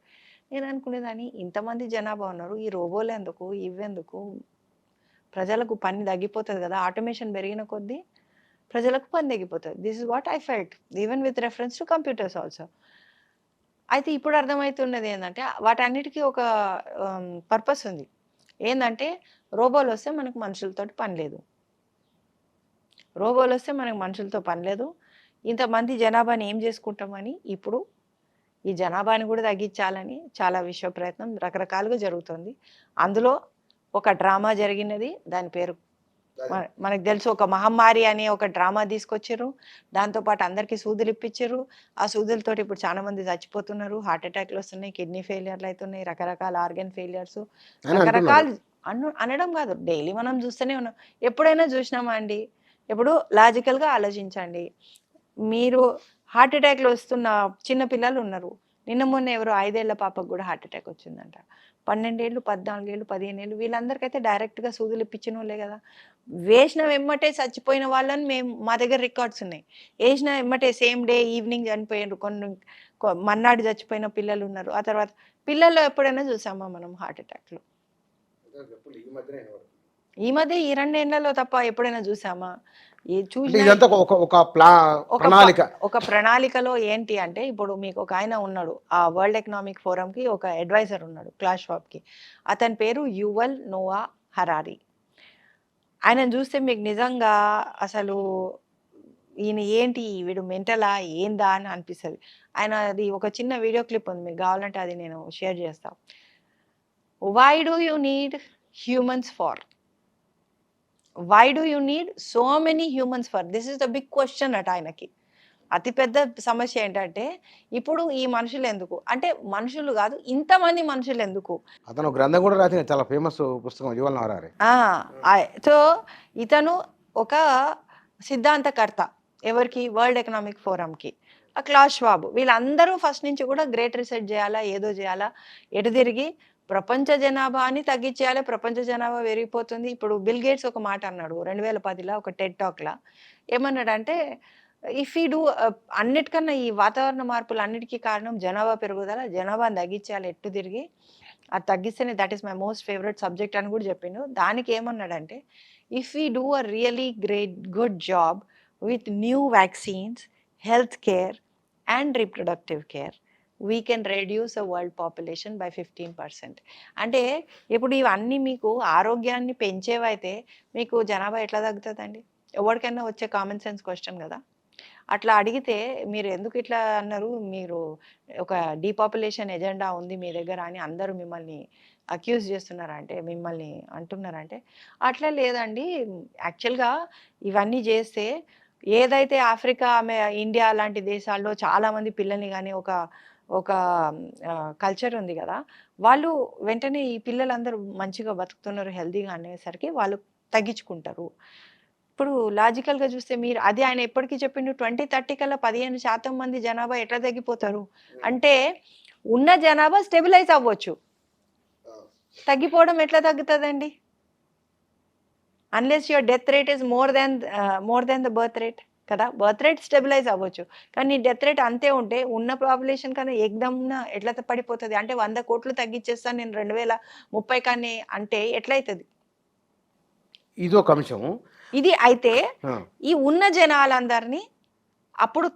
నేను అనుకునేదాన్ని, ఇంతమంది జనాభా ఉన్నారు, ఈ రోబోలు ఎందుకు, ఇవెందుకు, ప్రజలకు పని తగ్గిపోతుంది కదా, ఆటోమేషన్ పెరిగిన కొద్దీ ప్రజలకు పని తగ్గిపోతుంది. This is what I felt even with reference to computers also. అయితే ఇప్పుడు అర్థమవుతున్నది ఏంటంటే, వాటన్నిటికీ ఒక పర్పస్ ఉంది. ఏంటంటే రోబోలు వస్తే మనకు మనుషులతో పని లేదు, ఇంతమంది జనాభాని ఏం చేసుకుంటామని ఇప్పుడు ఈ జనాభాని కూడా తగ్గించాలని చాలా విశ్వ ప్రయత్నం రకరకాలుగా జరుగుతుంది. అందులో ఒక డ్రామా జరిగినది, దాని పేరు మనకు తెలుసు, ఒక మహమ్మారి అనే ఒక డ్రామా తీసుకొచ్చారు. దాంతోపాటు అందరికీ సూదులు ఇప్పించారు. ఆ సూదులతోటి ఇప్పుడు చాలా మంది చచ్చిపోతున్నారు, హార్ట్ అటాక్లు వస్తున్నాయి, కిడ్నీ ఫెయిలియర్లు అవుతున్నాయి, రకరకాల ఆర్గన్ ఫెయిలియర్స్, రకరకాలు అనడం కాదు, డైలీ మనం చూస్తూనే ఉన్నాం. ఎప్పుడైనా చూసినామా అండి? ఇప్పుడు లాజికల్గా ఆలోచించండి, మీరు హార్ట్ అటాక్లు వస్తున్న చిన్న పిల్లలు ఉన్నారు. నిన్న మొన్న ఎవరో 5 ఏళ్ల పాపకు కూడా హార్ట్ అటాక్ వచ్చిందంట. 12 ఏళ్ళు, 14 ఏళ్ళు, 15 ఏళ్ళు వీళ్ళందరికైతే డైరెక్ట్‌గా సూదులు ఇప్పించినోళ్ళే కదా! వేసిన వెమ్మటే చచ్చిపోయిన వాళ్ళని మా దగ్గర రికార్డ్స్ ఉన్నాయి. ఏసిన ఎమ్మటే సేమ్ డే ఈవినింగ్ చనిపోయినారు. మర్నాడు చచ్చిపోయిన పిల్లలు ఉన్నారు. ఆ తర్వాత పిల్లల్లో ఎప్పుడైనా చూసామా మనం హార్ట్ అటాక్‌లు? ఈ మధ్య ఈ 2 ఏళ్లలో తప్ప ఎప్పుడైనా చూసామా? అంటే చూసినా ఇదంతా ఒక ప్రణాళిక. ఒక ప్రణాళికలో ఏంటి అంటే ఇప్పుడు మీకు ఒక ఆయన ఉన్నాడు. ఆ వరల్డ్ ఎకనామిక్ ఫోరంకి ఒక అడ్వైజర్ ఉన్నాడు క్లాస్ షాప్‌కి. అతని పేరు యువల్ నోవా హరారి. ఆయనను చూస్తే మీకు నిజంగా అసలు ఈయన ఏంటి వీడు మెంటలా ఏందా అని అనిపిస్తది. ఆయనది ఒక చిన్న వీడియో క్లిప్ ఉంది. మీకు కావాలంటే అది నేను షేర్ చేస్తా. Why do you need humans for? Why do you need so many humans for? This is the big question అట ఆయనకి. అతిపెద్ద సమస్య ఏంటంటే ఇప్పుడు ఈ మనుషులు ఎందుకు? అంటే మనుషులు కాదు ఇంతమంది మనుషులు ఎందుకు? అతను ఒక గ్రంథం కూడా రాసిన చాలా ఫేమస్ పుస్తకం యువల్ నవరారి. సో ఇతను ఒక సిద్ధాంతకర్త. ఎవరికి? వరల్డ్ ఎకనామిక్ ఫోరంకి. ఆ క్లాస్ షవాబ్ వీళ్ళందరూ ఫస్ట్ నుంచి కూడా గ్రేట్ రీసెట్ చేయాలా, ఏదో చేయాలా, ఎటు తిరిగి ప్రపంచ జనాభాని తగ్గించేయాలి. ప్రపంచ జనాభా పెరిగిపోతుంది. ఇప్పుడు బిల్ గేట్స్ ఒక మాట అన్నాడు 2010లో ఒక టెడ్ టాక్‌లా. ఏమన్నాడంటే ఇఫ్ యూ డూ అన్నిటికన్నా ఈ వాతావరణ మార్పులు అన్నిటికీ కారణం జనాభా పెరుగుదల. జనాభాని తగ్గించేయాలి ఎట్టు తిరిగి. అది తగ్గిస్తేనే that is my most favourite subject అని కూడా చెప్పిండు. దానికి ఏమన్నాడంటే if you do a really good job with new vaccines, health care and reproductive care we can reduce a world population by 15%. అంటే ఇప్పుడు ఇవన్నీ మీకు ఆరోగ్యాన్ని పెంచేవైతే మీకు జనాభా ఎట్లా తగ్గుతుందండి? ఎవరికైనా వచ్చే కామన్ సెన్స్ క్వశ్చన్ కదా. అట్లా అడిగితే మీరు ఎందుకు ఇట్లా అన్నారు? మీరు ఒక డీపాపులేషన్ ఎజెండా ఉంది మీ దగ్గర అని అందరూ మిమ్మల్ని అక్యూజ్ చేస్తున్నారంటే, మిమ్మల్ని అంటున్నారంటే, అట్లా లేదండి. యాక్చువల్‌గా ఇవన్నీ చేస్తే ఏదైతే ఆఫ్రికా, ఇండియా లాంటి దేశాల్లో చాలామంది పిల్లల్ని కానీ ఒక ఒక కల్చర్ ఉంది కదా, వాళ్ళు వెంటనే ఈ పిల్లలందరూ మంచిగా బతుకుతున్నారు హెల్తీగా అనేసరికి వాళ్ళు తగ్గించుకుంటారు. ఇప్పుడు లాజికల్‌గా చూస్తే మీరు అది ఆయన ఎప్పటికి చెప్పిండు 2030 కల్లా 15% మంది జనాభా ఎట్లా తగ్గిపోతారు? అంటే ఉన్న జనాభా స్టెబిలైజ్ అవ్వచ్చు. తగ్గిపోవడం ఎట్లా తగ్గుతదండి? Unless your death rate is more than the birth rate కదా. బర్త్ రేట్ స్టెబిలైజ్ అవ్వచ్చు. కానీ డెత్ రేట్ అంతే ఉంటే ఉన్న పాపులేషన్ కన్నా ఏకదమ్‌న ఎట్లా పడిపోతది? అంటే 100 కోట్లు తగ్గించేస్తాను నేను 2030 కానీ అంటే ఎట్లయితది? ఇదొక అంశం. ఇది అయితే ఆ, ఈ ఉన్న జనాలందరినీ అప్పుడు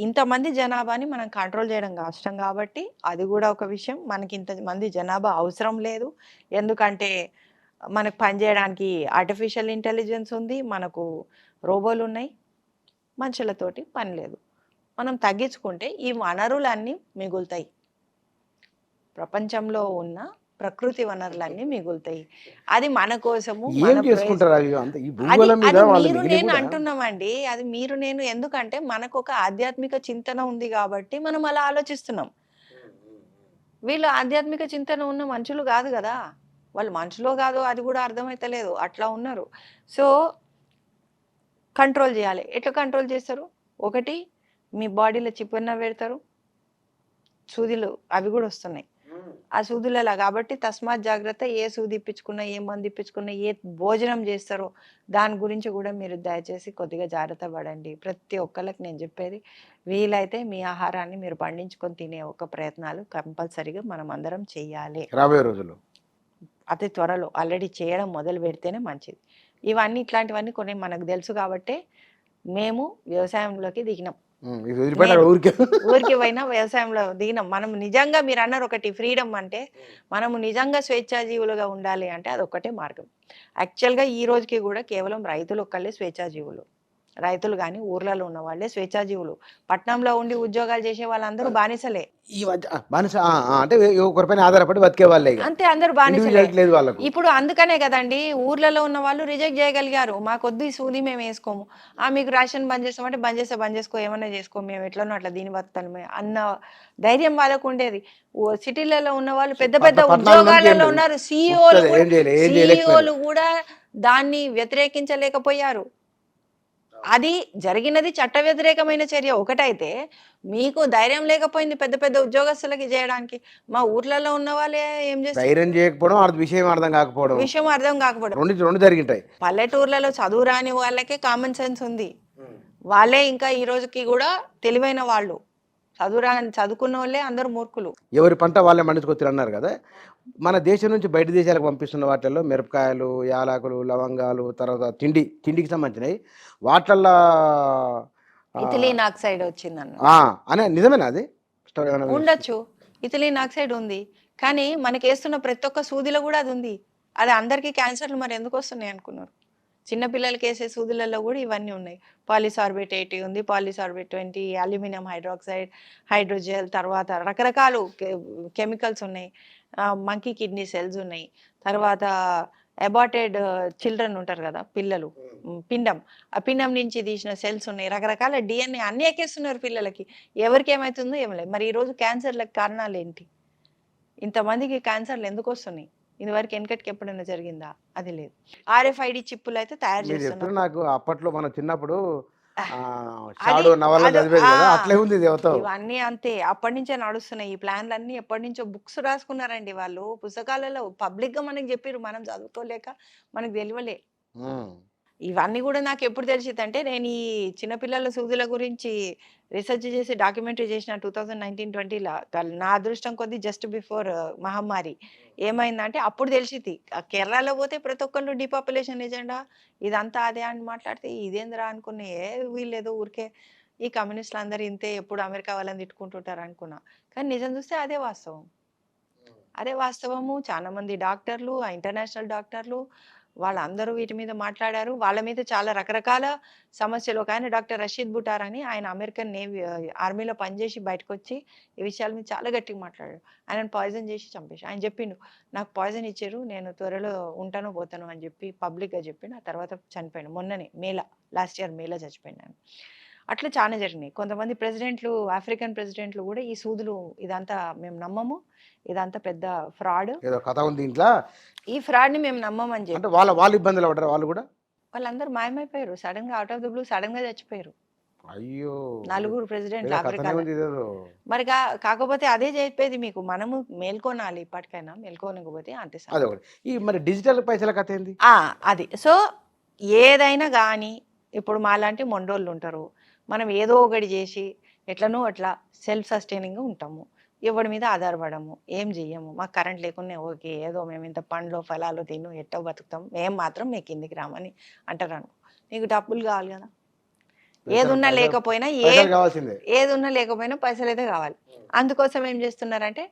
ఇంతమంది జనాభాని మనం కంట్రోల్ చేయడం కష్టం కాబట్టి అది కూడా ఒక విషయం. మనకి ఇంతమంది జనాభా అవసరం లేదు. ఎందుకంటే మనకు పనిచేయడానికి ఆర్టిఫిషియల్ ఇంటెలిజెన్స్ ఉంది. మనకు రోబోలు ఉన్నాయి. మనుషులతోటి పని లేదు. మనం తగ్గించుకుంటే ఈ వనరులన్నీ మిగులుతాయి. ప్రపంచంలో ఉన్న ప్రకృతి వనరులన్నీ మిగులుతాయి. అది మన కోసము ఏం చేసుకుంటారు అవి అంత ఈ భూగోళం మీద అది వాళ్ళు మీరు మిగిలి నేను కూడా? అంటున్నామండి. అది మీరు నేను ఎందుకంటే మనకు ఒక ఆధ్యాత్మిక చింతన ఉంది కాబట్టి మనం అలా ఆలోచిస్తున్నాం. వీళ్ళు ఆధ్యాత్మిక చింతన ఉన్న మనుషులు కాదు కదా. వాళ్ళు మనుషులో కాదో అది కూడా అర్థమైతలేదు. అట్లా ఉన్నారు. సో కంట్రోల్ చేయాలి. ఎట్లా కంట్రోల్ చేస్తారు? ఒకటి మీ బాడీలో చిప్పన్న పెడతారు. సూదిలు అవి కూడా వస్తున్నాయి. ఆ సూదులలా కాబట్టి తస్మాత్ జాగ్రత్త. ఏ సూది ఇప్పించుకున్నా, ఏ మందు ఇప్పించుకున్నా, ఏ భోజనం చేస్తారో దాని గురించి కూడా మీరు దయచేసి కొద్దిగా జాగ్రత్త పడండి. ప్రతి ఒక్కళ్ళకి నేను చెప్పేది వీలైతే మీ ఆహారాన్ని మీరు పండించుకొని తినే ఒక ప్రయత్నాలు కంపల్సరీగా మనం అందరం చెయ్యాలి. రాబోయే రోజుల్లో అతి త్వరలో ఆల్రెడీ చేయడం మొదలు పెడితేనే మంచిది. ఇవన్నీ ఇట్లాంటివన్నీ కొన్ని మనకు తెలుసు కాబట్టే మేము వ్యవసాయంలోకి దిగినాం. ఇది వదిలిపెట్టాడు ఊరికే. ఊరికి పోయినా వ్యవసాయంలో దిగినాం. మనం నిజంగా మీరు అన్నారు ఒకటి ఫ్రీడమ్ అంటే మనము నిజంగా స్వేచ్ఛాజీవులుగా ఉండాలి అంటే అదొక్కటే మార్గం. యాక్చువల్గా ఈ రోజుకి కూడా కేవలం రైతులు ఒక్కళ్ళే స్వేచ్ఛాజీవులు. రైతులు కానీ ఊర్లలో ఉన్న వాళ్ళే స్వేచ్ఛాజీవులు. పట్నంలో ఉండి ఉద్యోగాలు చేసే వాళ్ళందరూ బానిసలే. ఈ మధ్య బానిస అంటే ఒకరిపైన ఆధారపడి బతికే వాళ్ళే ఇక. అంతే, అందరూ బానిసలే. ఇండివిజువాలిటీ లేదు వాళ్ళకు. ఇప్పుడు అందుకనే కదండి ఊర్లలో ఉన్న వాళ్ళు రిజెక్ట్ చేయగలిగారు. మాకొద్దు ఈ సూది మేము వేసుకోము. మీకు రేషన్ బంద్ చేస్తామంటే బంద్ చేసుకో ఏమన్నా చేసుకో మేము ఎట్లనో అట్లా దీని బతాను అన్న ధైర్యం వాళ్ళకు ఉండేది. సిటీలలో ఉన్న వాళ్ళు పెద్ద పెద్ద ఉద్యోగాలలో ఉన్నారు. సిఇఓలు కూడా దాన్ని వ్యతిరేకించలేకపోయారు. అది జరిగినది చట్ట వ్యతిరేకమైన చర్య ఒకటైతే, మీకు ధైర్యం లేకపోయింది పెద్ద పెద్ద ఉద్యోగస్తులకి చేయడానికి. మా ఊర్లలో ఉన్న వాళ్ళే ఏం చేస్తున్నారు? ధైర్యం చేయకపోవడం, అది విషయం అర్థం కాకపోవడం, విషయం అర్థం కాకపోవడం. రెండు జరిగింటాయి. పల్లెటూర్లలో చదువు రాని వాళ్ళకే కామన్ సెన్స్ ఉంది. వాళ్ళే ఇంకా ఈ రోజుకి కూడా తెలివైన వాళ్ళు. చదువుకున్న వాళ్ళే అందరూ మూర్ఖులు. ఎవరి పంట వాళ్ళే పండించుకొచ్చారు అన్నారు కదా. మన దేశం నుంచి బయట దేశాలకు పంపిస్తున్న వాటిల్లో మిరపకాయలు, యాలకులు, లవంగాలు, తర్వాత తిండికి సంబంధించినవి వాటిల్లో ఇథిలీన్ ఆక్సైడ్ వచ్చిందన్న అనే నిజమేనా అది? ఉండొచ్చు, ఇథిలీన్ ఆక్సైడ్ ఉంది. కానీ మనకి వేస్తున్న ప్రతి ఒక్క సూదిలో కూడా అది ఉంది. అది అందరికీ క్యాన్సర్లు మరి ఎందుకు వస్తున్నాయి అనుకున్నారు? చిన్నపిల్లలకి వేసే సూదులలో కూడా ఇవన్నీ ఉన్నాయి. పాలిసార్బేట్ 80 ఉంది, పాలిసార్బేట్ 20, అల్యూమినియం హైడ్రాక్సైడ్, హైడ్రోజెల్, తర్వాత రకరకాలు కెమికల్స్ ఉన్నాయి. మంకీ కిడ్నీ సెల్స్ ఉన్నాయి. తర్వాత అబార్టెడ్ చిల్డ్రన్ ఉంటారు కదా, పిల్లలు, పిండం, ఆ పిండం నుంచి తీసిన సెల్స్ ఉన్నాయి. రకరకాల DNA అన్నీ ఎక్కేస్తున్నారు పిల్లలకి. ఎవరికి ఏమవుతుందో ఏం లేదు. మరి ఈరోజు క్యాన్సర్లకు కారణాలు ఏంటి? ఇంతమందికి క్యాన్సర్లు ఎందుకు వస్తున్నాయి? ఇదివరకు వెనకటికి ఎప్పుడైనా జరిగిందా? అది లేదు. RFID చిప్పులు అయితే తయారు చేస్తున్నారు. నాకు అప్పట్లో మనం చిన్నప్పుడు అది అట్లే ఉంది. ఇవన్నీ అంతే, అప్పటి నుంచే నడుస్తున్నాయి. ఈ ప్లాన్లు అన్ని ఎప్పటి నుంచో బుక్స్ రాసుకున్నారండి వాళ్ళు, పుస్తకాలలో పబ్లిక్ గా మనకి చెప్పారు. మనం చదువుకోలేక మనకు తెలియలే. ఇవన్నీ కూడా నాకు ఎప్పుడు తెలిసిందంటే, నేను ఈ చిన్నపిల్లల సూదుల గురించి రీసెర్చ్ చేసి డాక్యుమెంటరీ చేసిన 2019-20లో. నా అదృష్టం కొద్దీ జస్ట్ బిఫోర్ మహమ్మారి ఏమైందంటే అప్పుడు తెలిసింది. కేరళలో పోతే ప్రతి ఒక్కళ్ళు డిపాపులేషన్ ఎజెండా ఇదంతా అదే అని మాట్లాడితే ఇదేంద్రా అనుకునే, వీళ్ళేదో ఊరికే ఈ కమ్యూనిస్టులు అందరూ ఇంతే, ఎప్పుడు అమెరికా వాళ్ళని తిట్టుకుంటుంటారు అనుకున్నా. కానీ నిజం చూస్తే అదే వాస్తవం. అదే వాస్తవము. చాలా మంది డాక్టర్లు, ఇంటర్నేషనల్ డాక్టర్లు, వాళ్ళందరూ వీటి మీద మాట్లాడారు. వాళ్ళ మీద చాలా రకరకాల సమస్యలు. ఒక ఆయన డాక్టర్ రషీద్ బుటార్ అని, ఆయన అమెరికన్ నేవీ ఆర్మీలో పనిచేసి బయటకు వచ్చి ఈ విషయాల మీద చాలా గట్టిగా మాట్లాడారు. ఆయనను పాయిజన్ చేసి చంపేసి ఆయన చెప్పిండు, నాకు పాయిజన్ ఇచ్చారు, నేను త్వరలో ఉంటానో పోతాను అని చెప్పి పబ్లిక్గా చెప్పిండు. ఆ తర్వాత చనిపోయాడు. మొన్ననే లాస్ట్ ఇయర్ మేలో చచ్చిపోయాను ఆయన. అట్లా చాలా జరిగినాయి. కొంతమంది ప్రెసిడెంట్లు, ఆఫ్రికన్ ప్రెసిడెంట్లు కూడా ఈ సూదులు ఇదంతా మేము నమ్మము, ఇదంతా పెద్ద ఫ్రాడ్, ఏదో కథ ఉంది ఇంట్లో, ఈ ఫ్రాడ్ ని మేము నమ్మమని చెప్పి వాళ్ళు ఇబ్బందులు పడ్డారు. వాళ్ళందరూ మాయమైపోయారు. సడన్ గా out of the blue sudden గా చచ్చిపోయారు. అయ్యో, 4 ప్రెసిడెంట్లు ఆఫ్రికాలో. మరి కాకపోతే అదే చెప్పేది మీకు, మనము మేల్కొనాలి. ఇప్పటికైనా మేల్కోనకపోతే అంతే. మరి డిజిటల్ పైసల కథ ఏంది? అది. సో ఏదైనా కానీ ఇప్పుడు మాలాంటి మొండోళ్ళు ఉంటారు. మనం ఏదో ఒకటి చేసి ఎట్లనో అట్లా సెల్ఫ్ సస్టైనింగ్ ఉంటాము. ఎవరి మీద ఆధారపడము, ఏం చెయ్యము. మాకు కరెంట్ లేకుండా ఓకే, ఏదో మేము ఇంత పండ్లు ఫలాలు తిను ఎట్టో బతుకుతాం, మేము మాత్రం మీ కిందికి రామని అంటారు అనుకో. నీకు డబ్బులు కావాలి కదా, ఏదున్నా లేకపోయినా ఏదున్నా లేకపోయినా పైసలు అయితే కావాలి. అందుకోసం ఏం చేస్తున్నారంటే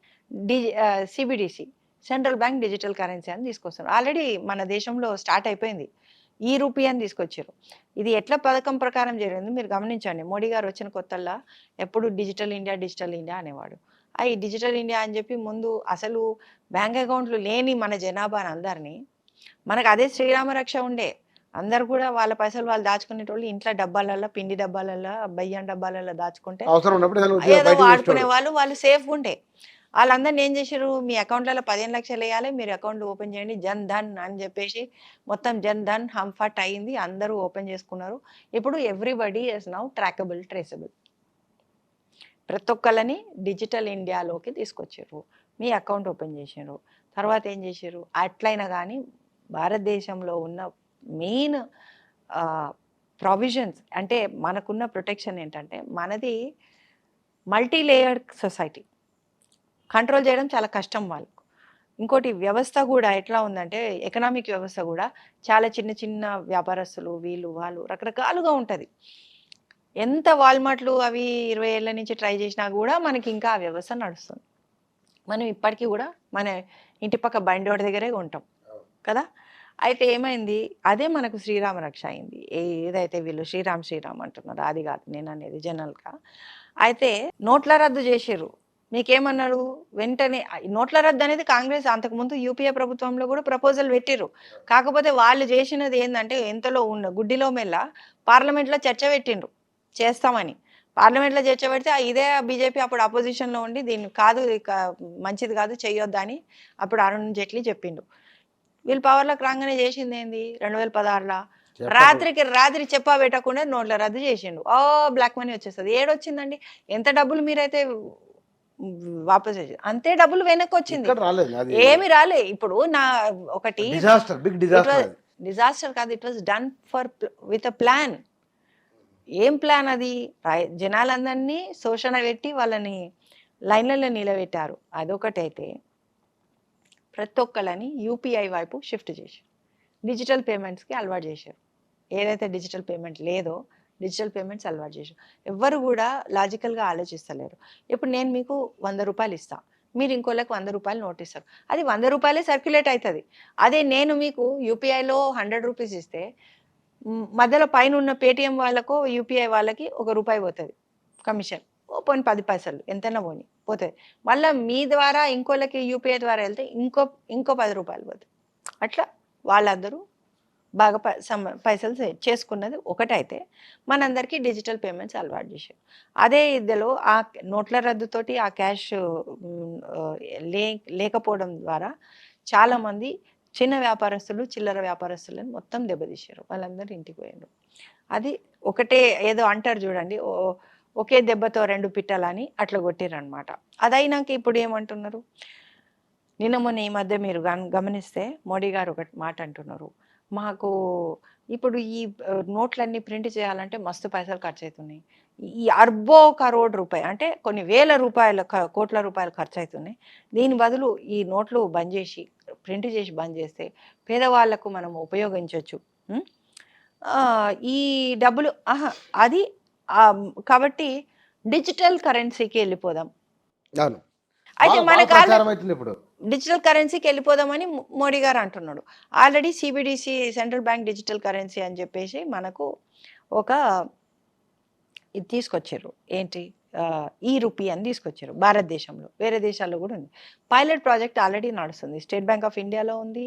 CBDC, central bank digital currency అని తీసుకొస్తున్నారు. ఆల్రెడీ మన దేశంలో స్టార్ట్ అయిపోయింది. ఈ రూపీ అని తీసుకొచ్చారు. ఇది ఎట్లా పథకం ప్రకారం జరిగింది మీరు గమనించండి. మోడీ గారు వచ్చిన కొత్తల్లా ఎప్పుడు డిజిటల్ ఇండియా అనేవాడు. ఈ డిజిటల్ ఇండియా అని చెప్పి ముందు అసలు బ్యాంక్ అకౌంట్లు లేని మన జనాభాని అందరినీ, మనకు అదే శ్రీరామ రక్ష ఉండే. అందరు కూడా వాళ్ళ పైసలు వాళ్ళు దాచుకునేటోళ్ళు ఇంట్లో డబ్బాలలో, పిండి డబ్బాలలో, బియ్యం డబ్బాలలో దాచుకుంటే ఏదో వాడుకునే వాళ్ళు సేఫ్గా ఉంటే. వాళ్ళందరినీ ఏం చేశారు, మీ అకౌంట్లలో 15 లక్షలు వేయాలి, మీరు అకౌంట్ ఓపెన్ చేయండి, జన్ ధన్ అని చెప్పేసి మొత్తం జన్ ధన్ హంఫట్ అయింది. అందరూ ఓపెన్ చేసుకున్నారు. ఇప్పుడు everybody is now trackable, traceable. ప్రతి ఒక్కళ్ళని డిజిటల్ ఇండియాలోకి తీసుకొచ్చారు. మీ అకౌంట్ ఓపెన్ చేశారు. తర్వాత ఏం చేశారు, అట్లయినా కానీ భారతదేశంలో ఉన్న మెయిన్ ప్రొవిజన్స్ అంటే మనకున్న ప్రొటెక్షన్ ఏంటంటే, మనది మల్టీ లేయర్డ్ సొసైటీ. కంట్రోల్ చేయడం చాలా కష్టం వాళ్ళకు. ఇంకోటి వ్యవస్థ కూడా ఎట్లా ఉందంటే, ఎకనామిక్ వ్యవస్థ కూడా చాలా చిన్న చిన్న వ్యాపారస్తులు, వీళ్ళు వాళ్ళు రకరకాలుగా ఉంటుంది. ఎంత వాల్మార్ట్లు అవి 20 ఏళ్ళ నుంచి ట్రై చేసినా కూడా మనకి ఇంకా ఆ వ్యవస్థ నడుస్తుంది. మనం ఇప్పటికీ కూడా మన ఇంటి పక్క బండోడి దగ్గరే ఉంటాం కదా. అయితే ఏమైంది, అదే మనకు శ్రీరామ రక్ష అయింది. ఏదైతే వీళ్ళు శ్రీరామ్ అంటున్నారు అది కాదు నేను అనేది జనరల్గా. అయితే నోట్ల రద్దు చేసారు. మీకేమన్నారు, వెంటనే నోట్ల రద్దు అనేది కాంగ్రెస్ అంతకుముందు యూపీఏ ప్రభుత్వంలో కూడా ప్రపోజల్ పెట్టిరు. కాకపోతే వాళ్ళు చేసినది ఏంటంటే, ఎంతలో ఉన్న గుడ్డిలో మెల్ల పార్లమెంట్లో చర్చ పెట్టిండ్రు చేస్తామని. పార్లమెంట్లో చర్చ పెడితే ఇదే బీజేపీ అప్పుడు అపోజిషన్లో ఉండి దీన్ని కాదు, మంచిది కాదు, చెయ్యొద్దని అప్పుడు అరుణ్ జైట్లీ చెప్పిండు. వీళ్ళు పవర్లోకి రాగానే చేసింది ఏంది, 2016లో రాత్రికి రాత్రి చెప్పా పెట్టకుండా నోట్ల రద్దు చేసిండు. బ్లాక్ మనీ వచ్చేస్తుంది. ఏడొచ్చిందండి? ఎంత డబ్బులు మీరైతే వాపస్ చేసి అంతే డబ్బులు వెనక్కి వచ్చింది. ఏమి రాలే. ఇప్పుడు నా ఒకటి డిజాస్టర్ కాదు, it was done for with a plan. ఏం ప్లాన్ అది? జనాలందరినీ శోషణ పెట్టి వాళ్ళని లైన్లలో నిలబెట్టారు. అదొకటైతే ప్రతి ఒక్కళ్ళని యూపీఐ వైపు షిఫ్ట్ చేశారు. డిజిటల్ పేమెంట్స్కి అలవాటు చేశారు. ఏదైతే డిజిటల్ పేమెంట్ లేదో డిజిటల్ పేమెంట్స్ అలవాటు చేశారు. ఎవ్వరు కూడా లాజికల్గా ఆలోచిస్తలేరు. ఇప్పుడు నేను మీకు 100 రూపాయలు ఇస్తాను, మీరు ఇంకోళ్ళకి 100 రూపాయలు నోట్ ఇస్తారు. అది 100 రూపాయలే సర్క్యులేట్ అవుతుంది. అదే నేను మీకు యూపీఐలో 100 రూపీస్ ఇస్తే మధ్యలో పైన ఉన్న పేటిఎం వాళ్ళకు యూపీఐ వాళ్ళకి ₹1 పోతుంది కమిషన్. పోని 10 పైసలు ఎంతైనా పోతుంది. మళ్ళీ మీ ద్వారా ఇంకోళ్ళకి యూపీఐ ద్వారా వెళ్తే ఇంకో ₹10 పోతుంది. అట్లా వాళ్ళందరూ బాగా పైసలు చేసుకున్నది ఒకటైతే మనందరికీ డిజిటల్ పేమెంట్స్ అలవాటు చేశారు. అదే ఇద్దలో ఆ నోట్ల రద్దుతోటి ఆ క్యాష్ లేకపోవడం ద్వారా చాలామంది చిన్న వ్యాపారస్తులు, చిల్లర వ్యాపారస్తులను మొత్తం దెబ్బతీశారు. వాళ్ళందరూ ఇంటికి పోయారు. అది ఒకటే ఏదో అంటారు చూడండి, ఒకే దెబ్బతో 2 పిట్టలని అట్లా కొట్టిరనమాట. అదైనాక ఇప్పుడు ఏమంటున్నారు? నిన్న మొన్న ఈ మధ్య మీరు గమనిస్తే మోడీ గారు ఒకటి మాట అంటున్నారు, మాకు ఇప్పుడు ఈ నోట్లన్నీ ప్రింట్ చేయాలంటే మస్తు పైసలు ఖర్చు అవుతున్నాయి. ఈ అర్బో కరోడ్ రూపాయి అంటే కొన్ని వేల రూపాయల కోట్ల రూపాయలు ఖర్చు అవుతున్నాయి. దీని బదులు ఈ నోట్లు బంద్ చేసి ప్రింట్ చేసి బంద్ చేస్తే పేదవాళ్లకు మనం ఉపయోగించవచ్చు. ఈ డబ్బులు అది కాబట్టి డిజిటల్ కరెన్సీకి వెళ్ళిపోదాం. అయితే మనకు డిజిటల్ కరెన్సీకి వెళ్ళిపోదామని మోడీ గారు అంటున్నాడు. Already CBDC central bank digital currency అని చెప్పేసి మనకు ఒక ఇది తీసుకొచ్చారు. ఏంటి? ఈ రూపీ అని తీసుకొచ్చారు భారతదేశంలో. వేరే దేశాల్లో కూడా ఉంది. పైలట్ ప్రాజెక్ట్ ఆల్రెడీ నడుస్తుంది. స్టేట్ బ్యాంక్ ఆఫ్ ఇండియాలో ఉంది,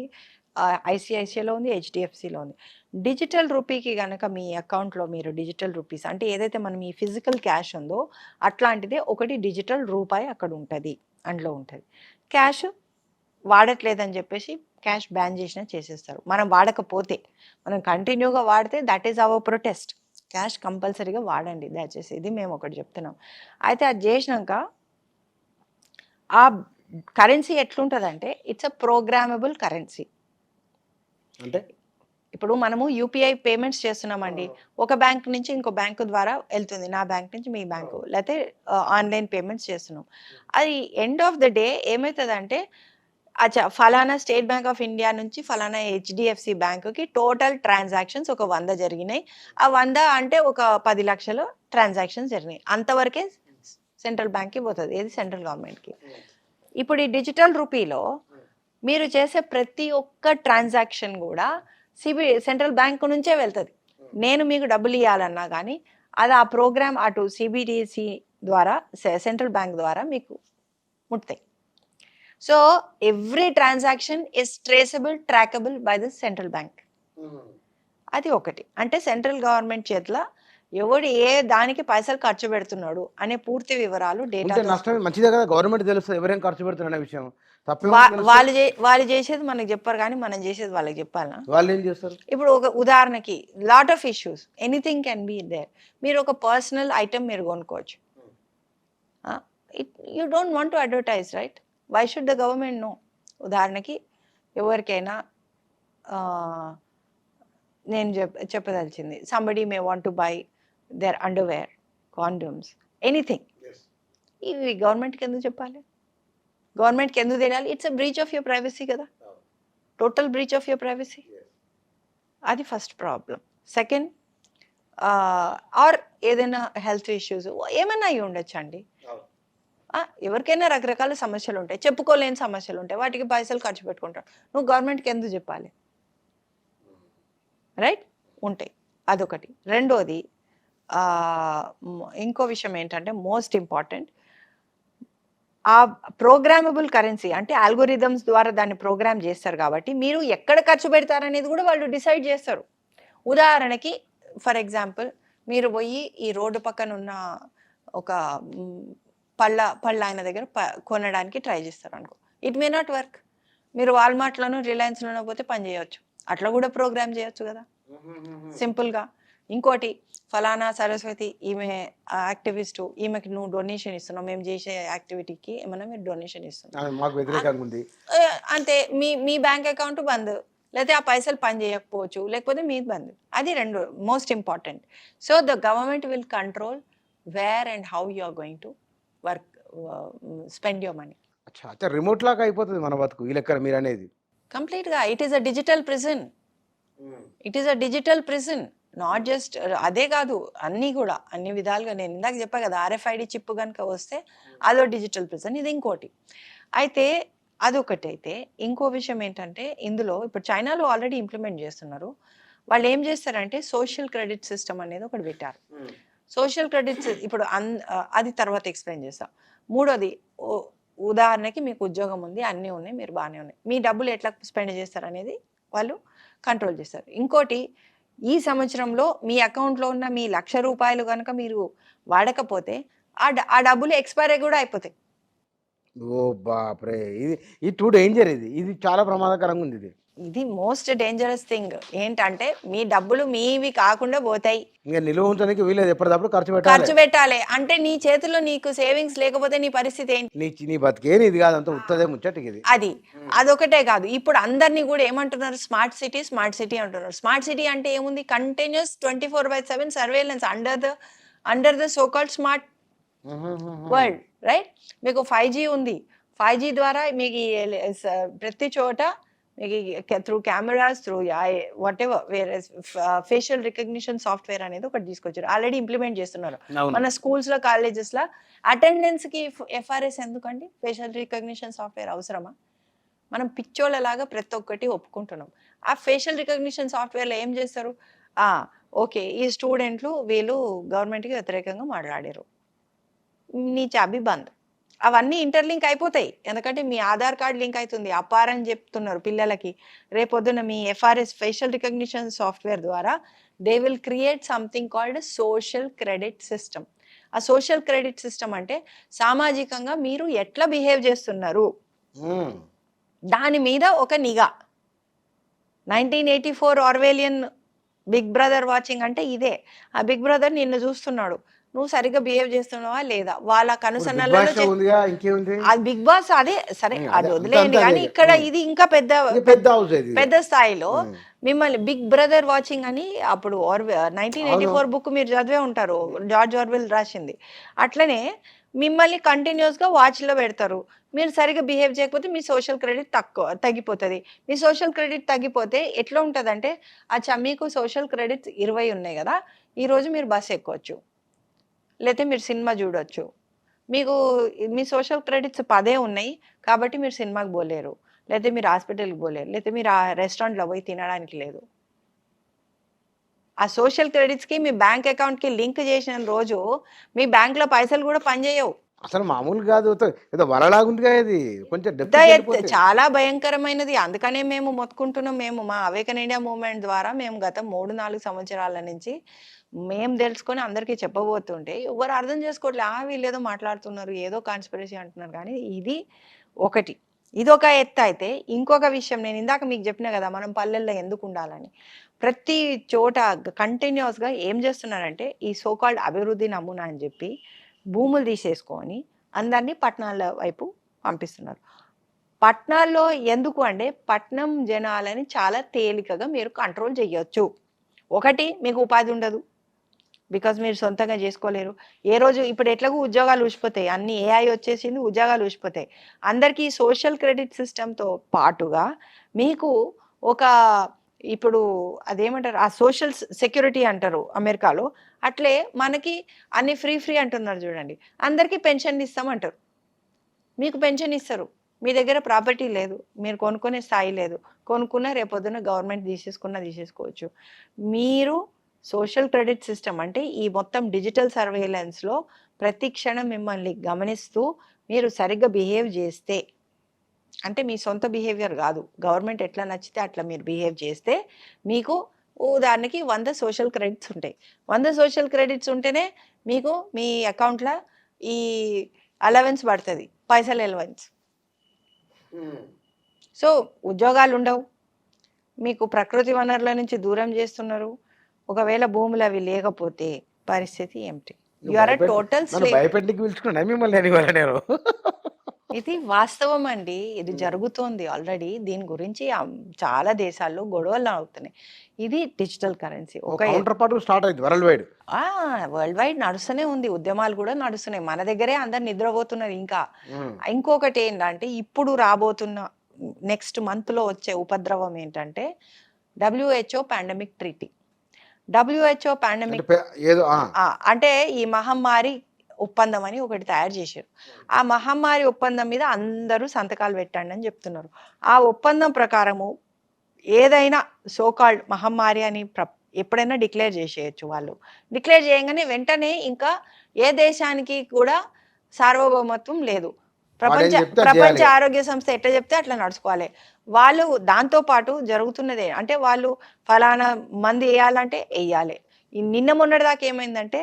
ఐసిఐసిఐలో ఉంది, హెచ్డిఎఫ్సిలో ఉంది. డిజిటల్ రూపీకి కనుక మీ అకౌంట్లో మీరు డిజిటల్ రూపీస్ అంటే ఏదైతే మనం ఈ ఫిజికల్ క్యాష్ ఉందో అట్లాంటిదే ఒకటి డిజిటల్ రూపాయి అక్కడ ఉంటుంది, అందులో ఉంటుంది. క్యాష్ వాడట్లేదని చెప్పేసి క్యాష్ బ్యాన్ చేసేస్తారు. మనం వాడకపోతే, మనం కంటిన్యూగా వాడితే that is our protest. Cash కంపల్సరీగా వాడండి దయచేసి, ఇది మేము ఒకటి చెప్తున్నాం. అయితే అది చేసినాక ఆ కరెన్సీ ఎట్లుంటుందంటే ఇట్స్ అ ప్రోగ్రామబుల్ కరెన్సీ. అంటే ఇప్పుడు మనము యూపీఐ పేమెంట్స్ చేస్తున్నామండి, ఒక బ్యాంక్ నుంచి ఇంకో బ్యాంకు ద్వారా వెళ్తుంది, నా బ్యాంక్ నుంచి మీ బ్యాంకు, లేకపోతే ఆన్లైన్ పేమెంట్స్ చేస్తున్నాం. అది ఎండ్ ఆఫ్ ద డే ఏమవుతుందంటే ఫలానా స్టేట్ బ్యాంక్ ఆఫ్ ఇండియా నుంచి ఫలానా హెచ్డిఎఫ్సి బ్యాంకుకి టోటల్ ట్రాన్సాక్షన్స్ ఒక 100 జరిగినాయి. ఆ 100 అంటే ఒక 10 లక్షలు ట్రాన్సాక్షన్స్ జరిగినాయి. అంతవరకే సెంట్రల్ బ్యాంక్కి పోతుంది, ఏది సెంట్రల్ గవర్నమెంట్కి. ఇప్పుడు ఈ డిజిటల్ రూపీలో మీరు చేసే ప్రతి ఒక్క ట్రాన్సాక్షన్ కూడా సెంట్రల్ బ్యాంక్ నుంచే వెళ్తుంది. నేను మీకు డబ్బులు ఇవ్వాలన్నా కానీ అది ఆ ప్రోగ్రామ్ అటు సిబిడిసి ద్వారా సెంట్రల్ బ్యాంక్ ద్వారా మీకు ముట్టాయి. So every transaction is traceable, trackable by the central bank. అది ఒకటి. అంటే సెంట్రల్ గవర్నమెంట్ చేతిలో ఎవడు ఏ దానికి పైసలు ఖర్చు పెడుతున్నాడు అనే పూర్తి వివరాలు డేటా. మంచిదే కదా, గవర్నమెంట్ తెలుస్తుంది ఎవరేం ఖర్చు పెడుతున్న విషయం. వాళ్ళు చేసేది మనకు చెప్పారు కానీ మనం చేసేది వాళ్ళకి చెప్పాలా? వాళ్ళు ఏం చేస్తారు? ఇప్పుడు ఒక ఉదాహరణకి lot of issues, anything can be there. మీరు ఒక పర్సనల్ ఐటమ్ మీరు కొనుక్కోవచ్చు. You don't want to advertise, right? Why should the government know? ఉదాహరణకి ఎవరికైనా నేను చెప్పదలిచింది, somebody may want to buy their underwear, condoms, anything. ఇవి గవర్నమెంట్కి ఎందుకు చెప్పాలి? గవర్నమెంట్కి ఎందుకు తెలియాలి? It's a breach of your privacy కదా, total breach of your privacy. అది ఫస్ట్ ప్రాబ్లం. సెకండ్, ఆర్ ఏదైనా హెల్త్ ఇష్యూస్ ఏమైనా అయి ఉండొచ్చు అండి. ఎవరికైనా రకరకాల సమస్యలు ఉంటాయి, చెప్పుకోలేని సమస్యలు ఉంటాయి, వాటికి పైసలు ఖర్చు పెట్టుకుంటాడు. నువ్వు గవర్నమెంట్కి ఎందుకు చెప్పాలి? రైట్? ఉంటాయి. అదొకటి. రెండోది, ఇంకో విషయం ఏంటంటే మోస్ట్ ఇంపార్టెంట్, ఆ ప్రోగ్రామబుల్ కరెన్సీ అంటే ఆల్గోరిథమ్స్ ద్వారా దాన్ని ప్రోగ్రామ్ చేస్తారు కాబట్టి మీరు ఎక్కడ ఖర్చు పెడతారనేది కూడా వాళ్ళు డిసైడ్ చేస్తారు. ఉదాహరణకి ఫర్ ఎగ్జాంపుల్ మీరు పోయి ఈ రోడ్డు పక్కన ఉన్న ఒక పళ్ళ ఆయన దగ్గర కొనడానికి ట్రై చేస్తారు అనుకో, ఇట్ మే నాట్ వర్క్. మీరు వాల్మార్ట్లోనూ రిలయన్స్లోనూ పోతే పని చేయవచ్చు, అట్లా కూడా ప్రోగ్రామ్ చేయొచ్చు కదా. సింపుల్గా. ఇంకోటి, ఫలానా సరస్వతి ఈమె యాక్టివిస్టు, ఈమెకి నువ్వు డొనేషన్ ఇస్తున్నావు, మేము చేసే యాక్టివిటీకి ఏమన్నా మీరు డొనేషన్ ఇస్తున్నావు, మాకు వ్యతిరేకంగా ఉంది. అంతే, మీ బ్యాంక్ అకౌంట్ బంద్, లేకపోతే ఆ పైసలు పని చేయకపోవచ్చు, లేకపోతే మీది బంద్. అది రెండు most important. So the government will control where and how you are going to work, spend your money. అచ్చా రిమోట్ లాగా అయిపోతుంది మన బతుకు ఈ లెక్కన మీరు అనేది. కంప్లీట్గా it is a digital prison. It is a digital prison. Not just అదే కాదు, అన్నీ కూడా అన్ని విధాలుగా. నేను ఇందాక చెప్పా కదా, RFID చిప్ కనుక వస్తే అదో డిజిటల్ ప్రిజన్. ఇది ఇంకోటి. అయితే అదొకటి. అయితే ఇంకో విషయం ఏంటంటే, ఇందులో ఇప్పుడు చైనాలో ఆల్రెడీ ఇంప్లిమెంట్ చేస్తున్నారు. వాళ్ళు ఏం చేస్తారంటే సోషల్ క్రెడిట్ సిస్టమ్ అనేది ఒకటి పెట్టారు. సోషల్ క్రెడిట్స్ ఇప్పుడు అది తర్వాత ఎక్స్ప్లెయిన్ చేస్తాం. మూడోది, ఉదాహరణకి మీకు ఉద్యోగం ఉంది, అన్నీ ఉన్నాయి, మీరు బాగానే ఉన్నాయి, మీ డబ్బులు ఎట్లా స్పెండ్ చేస్తారు అనేది వాళ్ళు కంట్రోల్ చేస్తారు. ఇంకోటి, ఈ సంవత్సరంలో మీ అకౌంట్లో ఉన్న మీ ₹1,00,000 కనుక మీరు వాడకపోతే ఆ డబ్బులు ఎక్స్పైరీ కూడా అయిపోతాయి. ఓ బాప్రే, ఇది టూ డేంజర్. ఇది చాలా ప్రమాదకరంగా ఉంది. ఇది మోస్ట్ డేంజరస్ థింగ్. ఏంటంటే మీ డబ్బులు మీవి కాకుండా పోతాయి. ఇంకా నిలువ ఉంచడానికి వీలేదు, ఎప్పటికప్పుడు ఖర్చు పెట్టాలి. అంటే నీ చేతిలో నీకు సేవింగ్స్ లేకపోతే నీ పరిస్థితి ఏంటి? నీ బతికే ఇది కాదు, అంత ఉత్తదే ముచ్చటికి ఇది. అదొకటే కాదు, ఇప్పుడు అందరినీ కూడా ఏమంటున్నారు, స్మార్ట్ సిటీ అంటున్నారు. స్మార్ట్ సిటీ అంటే ఏముంది, continuous 24/7 surveillance under the so called smart world, right? మీకు 5G ఉంది. 5G ద్వారా మీకు ప్రతి చోట మీకు through cameras, through what ever, వేరే ఫేషియల్ రికగ్నిషన్ సాఫ్ట్వేర్ అనేది ఒకటి తీసుకొచ్చారు. ఆల్రెడీ ఇంప్లిమెంట్ చేస్తున్నారు మన స్కూల్స్లో, కాలేజెస్లో. అటెండెన్స్కి FRS ఎందుకండి? ఫేషియల్ రికగ్నిషన్ సాఫ్ట్వేర్ అవసరమా? మనం పిచ్చోళ్ళలాగా ప్రతి ఒక్కటి ఒప్పుకుంటున్నాం. ఆ ఫేషియల్ రికగ్నిషన్ సాఫ్ట్వేర్లో ఏం చేస్తారు, ఓకే ఈ స్టూడెంట్లు వీళ్ళు గవర్నమెంట్కి వ్యతిరేకంగా మాట్లాడారు, నీ చాబీ బంద్. అవన్నీ ఇంటర్లింక్ అయిపోతాయి. ఎందుకంటే మీ ఆధార్ కార్డ్ లింక్ అవుతుంది. అపారని చెప్తున్నారు పిల్లలకి. రేపొద్దున మీ FRS ఫేషియల్ రికగ్నిషన్ సాఫ్ట్వేర్ ద్వారా they will create something called social credit system. ఆ సోషల్ క్రెడిట్ సిస్టమ్ అంటే సామాజికంగా మీరు ఎట్లా బిహేవ్ చేస్తున్నారు దాని మీద ఒక నిఘా. 1984 ఆర్వేలియన్ బిగ్ బ్రదర్ వాచింగ్ అంటే ఇదే. ఆ బిగ్ బ్రదర్ నిన్ను చూస్తున్నాడు, నువ్వు సరిగ్గా బిహేవ్ చేస్తున్నావా లేదా, వాళ్ళ కనుసన్నలలో అది బిగ్ బాస్. అదే సరే, అది వదిలేయండి. కానీ ఇక్కడ ఇది ఇంకా పెద్ద స్థాయిలో మిమ్మల్ని బిగ్ బ్రదర్ వాచింగ్ అని. అప్పుడు 1984 బుక్ మీరు చదివే ఉంటారు, జార్జ్ ఆర్వెల్ రాసింది. అట్లనే మిమ్మల్ని కంటిన్యూస్గా వాచ్లో పెడతారు. మీరు సరిగ్గా బిహేవ్ చేయకపోతే మీ సోషల్ క్రెడిట్ తగ్గిపోతుంది. మీ సోషల్ క్రెడిట్ తగ్గిపోతే ఎట్లా ఉంటుందంటే, మీకు సోషల్ క్రెడిట్స్ 20 ఉన్నాయి కదా, ఈరోజు మీరు బస్ ఎక్కొచ్చు, లేకపోతే మీరు సినిమా చూడొచ్చు. మీకు మీ సోషల్ క్రెడిట్స్ 10 ఉన్నాయి కాబట్టి మీరు సినిమాకి పోలేరు, లేకపోతే మీరు హాస్పిటల్కి పోలేరు, లేకపోతే మీరు ఆ రెస్టారెంట్లో పోయి తినడానికి లేదు. ఆ సోషల్ క్రెడిట్స్కి మీ బ్యాంక్ అకౌంట్కి లింక్ చేసిన రోజు మీ బ్యాంక్లో పైసలు కూడా పనిచేయవు. అసలు మామూలు కాదు, ఏదో వరలాగుందిగా. ఇది కొంచెం చాలా భయంకరమైనది. అందుకనే మేము మొత్తుకుంటున్నాం. మేము మా అవేకన్ ఇండియా మూవ్మెంట్ ద్వారా మేము గత 3-4 సంవత్సరాల నుంచి మేము తెలుసుకొని అందరికీ చెప్పబోతుంటే ఎవరు అర్థం చేసుకోవట్లేదు. వీళ్ళు ఏదో మాట్లాడుతున్నారు, ఏదో కాన్స్పిరసీ అంటున్నారు. కానీ ఇదొక ఎత్తు. అయితే ఇంకొక విషయం, నేను ఇందాక మీకు చెప్పినా కదా, మనం పల్లెల్లో ఎందుకు ఉండాలని. ప్రతి చోట కంటిన్యూస్గా ఏం చేస్తున్నారంటే, ఈ సోకాల్డ్ అభివృద్ధి నమూనా అని చెప్పి భూములు తీసేసుకొని అందరినీ పట్టణాల వైపు పంపిస్తున్నారు. పట్టణాల్లో ఎందుకు అంటే, పట్టణం జనాలని చాలా తేలికగా మీరు కంట్రోల్ చేయొచ్చు. ఒకటి, మీకు ఉపాధి ఉండదు, బికాజ్ మీరు సొంతంగా చేసుకోలేరు. ఏ రోజు ఇప్పుడు ఎట్లాగూ ఉద్యోగాలు ఊసిపోతాయి, అన్ని AI వచ్చేసింది, ఉద్యోగాలు ఊసిపోతాయి. అందరికీ సోషల్ క్రెడిట్ సిస్టంతో పాటుగా మీకు ఒక, ఇప్పుడు అదేమంటారు, ఆ సోషల్ సెక్యూరిటీ అంటారు అమెరికాలో, అట్లే మనకి అన్ని ఫ్రీ అంటున్నారు చూడండి. అందరికీ పెన్షన్ ఇస్తామంటారు. మీకు పెన్షన్ ఇస్తారు, మీ దగ్గర ప్రాపర్టీ లేదు, మీరు కొనుక్కునే స్థాయి లేదు, కొనుక్కున్న రేపొద్దున గవర్నమెంట్ తీసేసుకోవచ్చు. మీరు సోషల్ క్రెడిట్ సిస్టమ్ అంటే ఈ మొత్తం డిజిటల్ సర్వేలెన్స్లో ప్రతి క్షణం మిమ్మల్ని గమనిస్తూ మీరు సరిగ్గా బిహేవ్ చేస్తే, అంటే మీ సొంత బిహేవియర్ కాదు, గవర్నమెంట్ ఎట్లా నచ్చితే అట్లా మీరు బిహేవ్ చేస్తే మీకు ఉదాహరణకి 100 సోషల్ క్రెడిట్స్ ఉంటాయి. 100 సోషల్ క్రెడిట్స్ ఉంటేనే మీకు మీ అకౌంట్లో ఈ అలవెన్స్ పడుతుంది, పైసలు అలవెన్స్. సో ఉద్యోగాలు ఉండవు, మీకు ప్రకృతి వనరుల నుంచి దూరం చేస్తున్నారు. ఒకవేళ భూములు అవి లేకపోతే పరిస్థితి ఏమిటి? యు ఆర్ అ టోటల్ నన్ను స్లేవ్. భయపెట్టికి పిలుచుకున్నా మిమ్మల్ని నేను ఇవాళ నేను ఇది వాస్తవం అండి. ఇది జరుగుతోంది ఆల్రెడీ. దీని గురించి చాలా దేశాల్లో గొడవలు అవుతున్నాయి. ఇది డిజిటల్ కరెన్సీ. ఒక కౌంటర్ పార్ట్ స్టార్ట్ అయింది వరల్డ్ వైడ్. వరల్డ్ వైడ్ నడుస్తూనే ఉంది. ఉద్యమాలు కూడా నడుస్తున్నాయి. మన దగ్గరే అందరు నిద్రపోతున్నారు ఇంకా. ఇంకొకటి ఏంటంటే ఇప్పుడు రాబోతున్న నెక్స్ట్ మంత్లో వచ్చే ఉపద్రవం ఏంటంటే WHO pandemic treaty. WHO pandemic ఏదో అంటే ఈ మహమ్మారి ఒప్పందం అని ఒకటి తయారు చేశారు. ఆ మహమ్మారి ఒప్పందం మీద అందరూ సంతకాలు పెట్టండి అని చెప్తున్నారు. ఆ ఒప్పందం ప్రకారము ఏదైనా సోకాల్డ్ మహమ్మారి అని ఎప్పుడైనా డిక్లేర్ చేసేయచ్చు. వాళ్ళు డిక్లేర్ చేయగానే వెంటనే ఇంకా ఏ దేశానికి కూడా సార్వభౌమత్వం లేదు. ప్రపంచ ఆరోగ్య సంస్థ ఎట్లా చెప్తే అట్లా నడుచుకోవాలి. వాళ్ళు దాంతో పాటు జరుగుతున్నదే అంటే వాళ్ళు ఫలానా మంది వేయాలంటే వేయాలి. నిన్న మొన్నటి దాకా ఏమైందంటే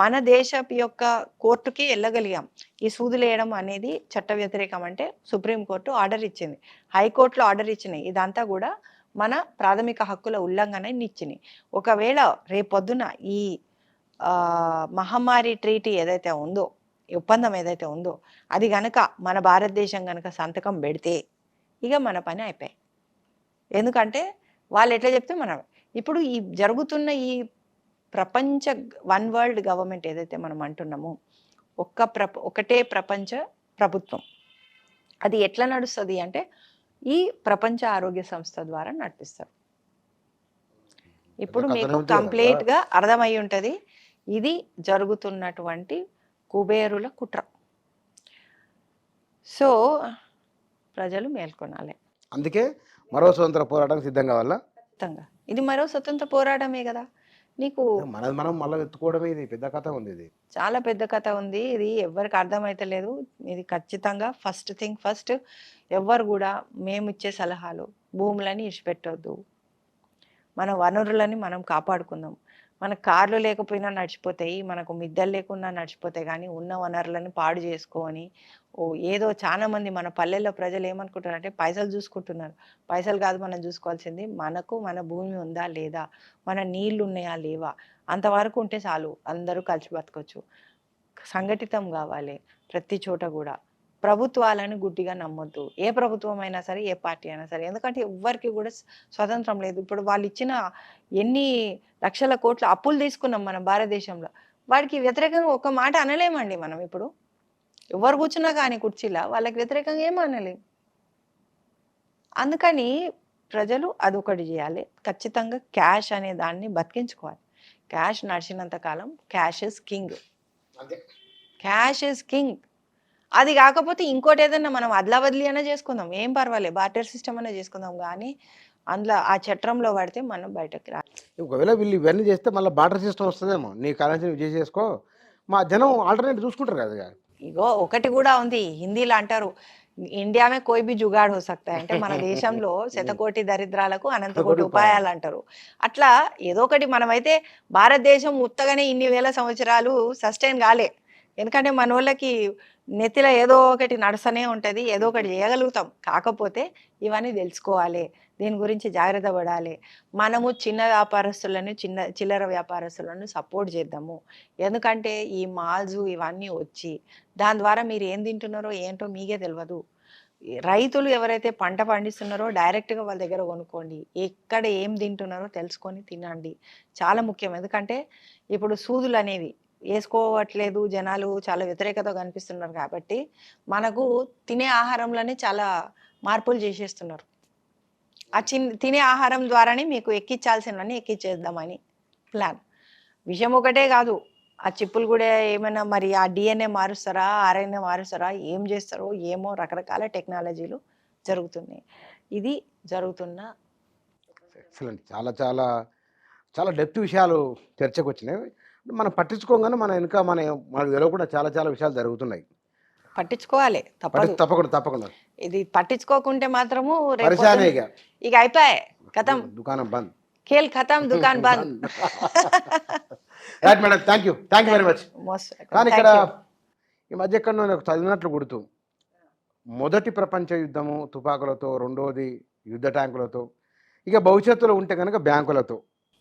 మన దేశపు యొక్క కోర్టుకి వెళ్ళగలిగాం. ఈ సూదులు వేయడం అనేది చట్ట వ్యతిరేకం అంటే సుప్రీంకోర్టు ఆర్డర్ ఇచ్చింది, హైకోర్టులో ఆర్డర్ ఇచ్చినాయి. ఇదంతా కూడా మన ప్రాథమిక హక్కుల ఉల్లంఘన ఇచ్చినాయి. ఒకవేళ రేపొద్దున ఈ మహమ్మారి ట్రీటీ ఏదైతే ఉందో, ఒప్పందం ఏదైతే ఉందో అది గనక మన భారతదేశం గనక సంతకం పెడితే ఇక మన పని అయిపోయాయి. ఎందుకంటే వాళ్ళు ఎట్లా చెప్తే మనం ఇప్పుడు ఈ జరుగుతున్న ఈ ప్రపంచ వన్ వరల్డ్ గవర్నమెంట్ ఏదైతే మనం అంటున్నామో ఒకటే ప్రపంచ ప్రభుత్వం. అది ఎట్లా నడుస్తుంది అంటే ఈ ప్రపంచ ఆరోగ్య సంస్థ ద్వారా నడిపిస్తారు. ఇప్పుడు మీకు కంప్లీట్గా అర్థమై ఉంటుంది ఇది జరుగుతున్నటువంటి కుబేరుల కుట్ర. సో ప్రజలు మేల్కొనాలి. అందుకే మరో స్వతంత్ర పోరాటం సిద్ధం కావాలా? ఖచ్చితంగా ఇది మరో స్వతంత్ర పోరాటమే కదా. నీకు మనం మళ్ళీ ఎత్తుకోవడమే, ఇది పెద్ద కథ ఉంది, ఇది చాలా పెద్ద కథ ఉంది. ఇది ఎవరికి అర్థమైతలేదు. ఇది ఖచ్చితంగా ఫస్ట్ ఎవ్వరు కూడా మేము ఇచ్చే సలహాలు భూములని ఇడిచిపెట్టొద్దు, మన వనరులని మనం కాపాడుకుందాం. మన కార్లు లేకపోయినా నడిచిపోతాయి, మనకు మిద్దలు లేకున్నా నడిచిపోతాయి, కానీ ఉన్న వనరులను పాడు చేసుకొని ఏదో చాలా మంది మన పల్లెల్లో ప్రజలు ఏమనుకుంటారంటే పైసలు చూసుకుంటున్నారు. పైసలు కాదు మనం చూసుకోవాల్సింది మనకు మన భూమి ఉందా లేదా, మన నీళ్లు ఉన్నాయా లేవా, అంతవరకు ఉంటే చాలు, అందరూ కలిసి బతకొచ్చు. సంఘటితం కావాలి ప్రతి చోట కూడా. ప్రభుత్వాలను గుడ్డిగా నమ్మొద్దు. ఏ ప్రభుత్వం అయినా సరే, ఏ పార్టీ అయినా సరే, ఎందుకంటే ఎవ్వరికి కూడా స్వతంత్రం లేదు. ఇప్పుడు వాళ్ళు ఇచ్చిన ఎన్ని లక్షల కోట్ల అప్పులు తీసుకున్నాం మన భారతదేశంలో, వాడికి వ్యతిరేకంగా ఒక మాట అనలేమండి మనం. ఇప్పుడు ఎవరు కూర్చున్నా కానీ కుర్చీలా వాళ్ళకి వ్యతిరేకంగా ఏమో అనలేం. అందుకని ప్రజలు అదొకటి చేయాలి. ఖచ్చితంగా క్యాష్ అనే దాన్ని బతికించుకోవాలి. క్యాష్ నడిచినంత కాలం cash is king. Cash is king. అది కాకపోతే ఇంకోటి ఏదన్నా మనం అదలా బదిలీ అయినా చేసుకుందాం, ఏం పర్వాలేదు, బార్టర్ సిస్టమ్ అయినా చేసుకుందాం, కానీ అందులో ఆ చట్రంలో పడితే మనం బయటకు రా. ఒకవేళ వీళ్ళు ఇవన్నీ చేస్తే మళ్ళీ బార్టర్ సిస్టమ్ వస్తుందేమో, నీ కాలేజీ చేసుకో, మా జనం ఆల్టర్నేట్ చూసుకుంటారు కదా. ఇగో ఒకటి కూడా ఉంది, హిందీలో అంటారు ఇండియా మే కోయి బి జుగాడ్ హో సక్తా, అంటే మన దేశంలో శతకోటి దరిద్రాలకు అనంతకోటి ఉపాయాలు అంటారు. అట్లా ఏదో ఒకటి మనమైతే భారతదేశం ఉత్తగానే ఇన్ని వేల సంవత్సరాలు సస్టైన్ కాలే. ఎందుకంటే మన వాళ్ళకి నెత్తిలో ఏదో ఒకటి నడుస్తూనే ఉంటుంది, ఏదో ఒకటి చేయగలుగుతాం. కాకపోతే ఇవన్నీ తెలుసుకోవాలి, దీని గురించి జాగ్రత్త పడాలి. మనము చిన్న వ్యాపారస్తులను, చిల్లర వ్యాపారస్తులను సపోర్ట్ చేద్దాము. ఎందుకంటే ఈ మాల్స్ ఇవన్నీ వచ్చి దాని ద్వారా మీరు ఏం తింటున్నారో ఏంటో మీకే తెలియదు. రైతులు ఎవరైతే పంట పండిస్తున్నారో డైరెక్ట్గా వాళ్ళ దగ్గర కొనుక్కోండి. ఎక్కడ ఏం తింటున్నారో తెలుసుకొని తినండి, చాలా ముఖ్యం. ఎందుకంటే ఇప్పుడు సూదులు అనేవి వేసుకోవట్లేదు, జనాలు చాలా వ్యతిరేకత కనిపిస్తున్నారు. కాబట్టి మనకు తినే ఆహారంలోనే చాలా మార్పులు చేసేస్తున్నారు. ఆ తినే ఆహారం ద్వారానే మీకు ఎక్కించాల్సినవన్నీ ఎక్కించేద్దామని ప్లాన్. విషయం ఒకటే కాదు, ఆ చిప్పులు కూడా ఏమైనా మరి ఆ DNA మారుస్తారా, RNA మారుస్తారా, ఏం చేస్తారో ఏమో, రకరకాల టెక్నాలజీలు జరుగుతున్నాయి. ఇది జరుగుతున్న ఎక్సలెంట్. చాలా చాలా చాలా డెప్త్ విషయాలు చర్చకు వచ్చినాయి. మనం పట్టించుకోగానే మన వెనుక మనకు తెలియకుండా చాలా చాలా విషయాలు జరుగుతున్నాయి. పట్టించుకోవాలి, తప్పకుండా. ఇది పట్టించుకోకుంటే మాత్రము ఇక అయిపోయాయి, ఖతం, దుకాణం బంద్, ఖేల్ ఖతం, దుకాన్ బంద్. Right madam, thank you very much. కానీ ఇక్కడ ఈ మధ్య ఎక్కడ నాకు చదివినట్లు గుర్తు, మొదటి ప్రపంచ యుద్ధము తుపాకులతో, రెండోది యుద్ధ ట్యాంకులతో, ఇక భవిష్యత్తులో ఉంటే కనుక బ్యాంకులతో.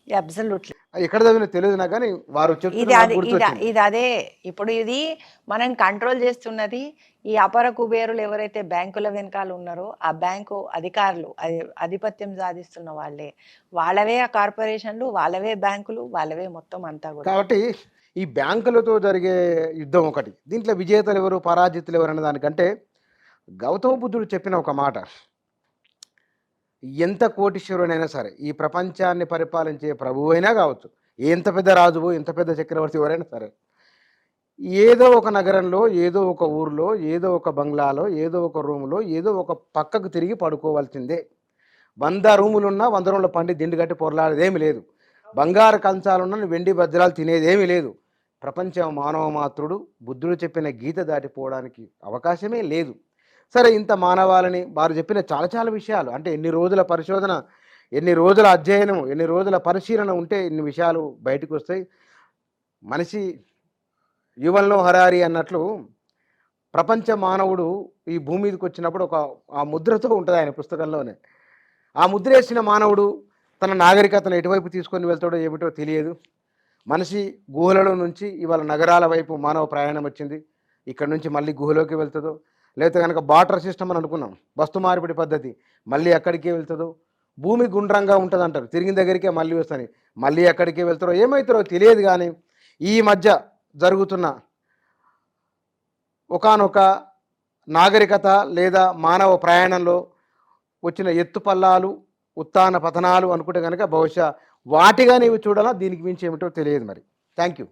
అబ్సల్యూట్లీ. అది ఎక్కడ చదివినా తెలియదు నాకు కానీ వారు ఇది చెప్తున్న నాకు అది ఇది గుర్తొచ్చింది. ఇది అదే. ఇప్పుడు ఇది మనం కంట్రోల్ చేస్తున్నది ఈ అపర కుబేరులు ఎవరైతే బ్యాంకుల వెనకాల ఉన్నారో ఆ బ్యాంకు అధికారులు, ఆధిపత్యం సాధిస్తున్న వాళ్ళే. వాళ్ళవే ఆ కార్పొరేషన్లు, వాళ్ళవే బ్యాంకులు, వాళ్ళవే మొత్తం అంతా కూడా. కాబట్టి ఈ బ్యాంకులతో జరిగే యుద్ధం ఒకటి. దీంట్లో విజేతలు ఎవరు, పరాజితులు ఎవరు అనే దానికంటే గౌతమ బుద్ధుడు చెప్పిన ఒక మాట, ఎంత కోటీశ్వరుడైనా సరే, ఈ ప్రపంచాన్ని పరిపాలించే ప్రభువైనా కావచ్చు, ఎంత పెద్ద రాజువో, ఎంత పెద్ద చక్రవర్తి ఎవరైనా సరే, ఏదో ఒక నగరంలో, ఏదో ఒక ఊర్లో, ఏదో ఒక బంగ్లాలో, ఏదో ఒక రూములో, ఏదో ఒక పక్కకు తిరిగి పడుకోవాల్సిందే. 100 రూములున్నా 100 రూముల పండి దిండు కట్టి పొరలాడేదేమి లేదు. బంగారు కంచాలున్న వెండి వజ్రాలు తినేదేమీ లేదు. ప్రపంచం మానవ మాత్రుడు, బుద్ధుడు చెప్పిన గీత దాటిపోవడానికి అవకాశమే లేదు. సరే, ఇంత మానవాళిని వారు చెప్పిన చాలా చాలా విషయాలు, అంటే ఎన్ని రోజుల పరిశోధన, ఎన్ని రోజుల అధ్యయనం, ఎన్ని రోజుల పరిశీలన ఉంటే ఇన్ని విషయాలు బయటకు వస్తాయి. మనిషి యువన్లో హరారి అన్నట్లు ప్రపంచ మానవుడు ఈ భూమి మీదకి వచ్చినప్పుడు ఆ ముద్రతో ఉంటుంది ఆయన పుస్తకంలోనే. ఆ ముద్ర వేసిన మానవుడు తన నాగరికతను ఎటువైపు తీసుకొని వెళ్తాడో ఏమిటో తెలియదు. మనిషి గుహలలో నుంచి ఇవాళ నగరాల వైపు మానవ ప్రయాణం వచ్చింది. ఇక్కడ నుంచి మళ్ళీ గుహలోకి వెళ్తుందో, లేకపోతే కనుక బార్టర్ సిస్టమ్ అని అనుకున్నాం, వస్తు మార్పిడి పద్ధతి, మళ్ళీ ఎక్కడికే వెళ్తుందో. భూమి గుండ్రంగా ఉంటుంది అంటారు, తిరిగిన దగ్గరికే మళ్ళీ వస్తాయి, మళ్ళీ ఎక్కడికే వెళ్తారో ఏమవుతారో తెలియదు. కానీ ఈ మధ్య జరుగుతున్న ఒకానొక నాగరికత లేదా మానవ ప్రయాణంలో వచ్చిన ఎత్తుపల్లాలు, ఉత్థాన పతనాలు అనుకుంటే కనుక బహుశా వాటిగా నీవు చూడాలా, దీనికి మించి ఏమిటో తెలియదు. మరి థ్యాంక్ యూ.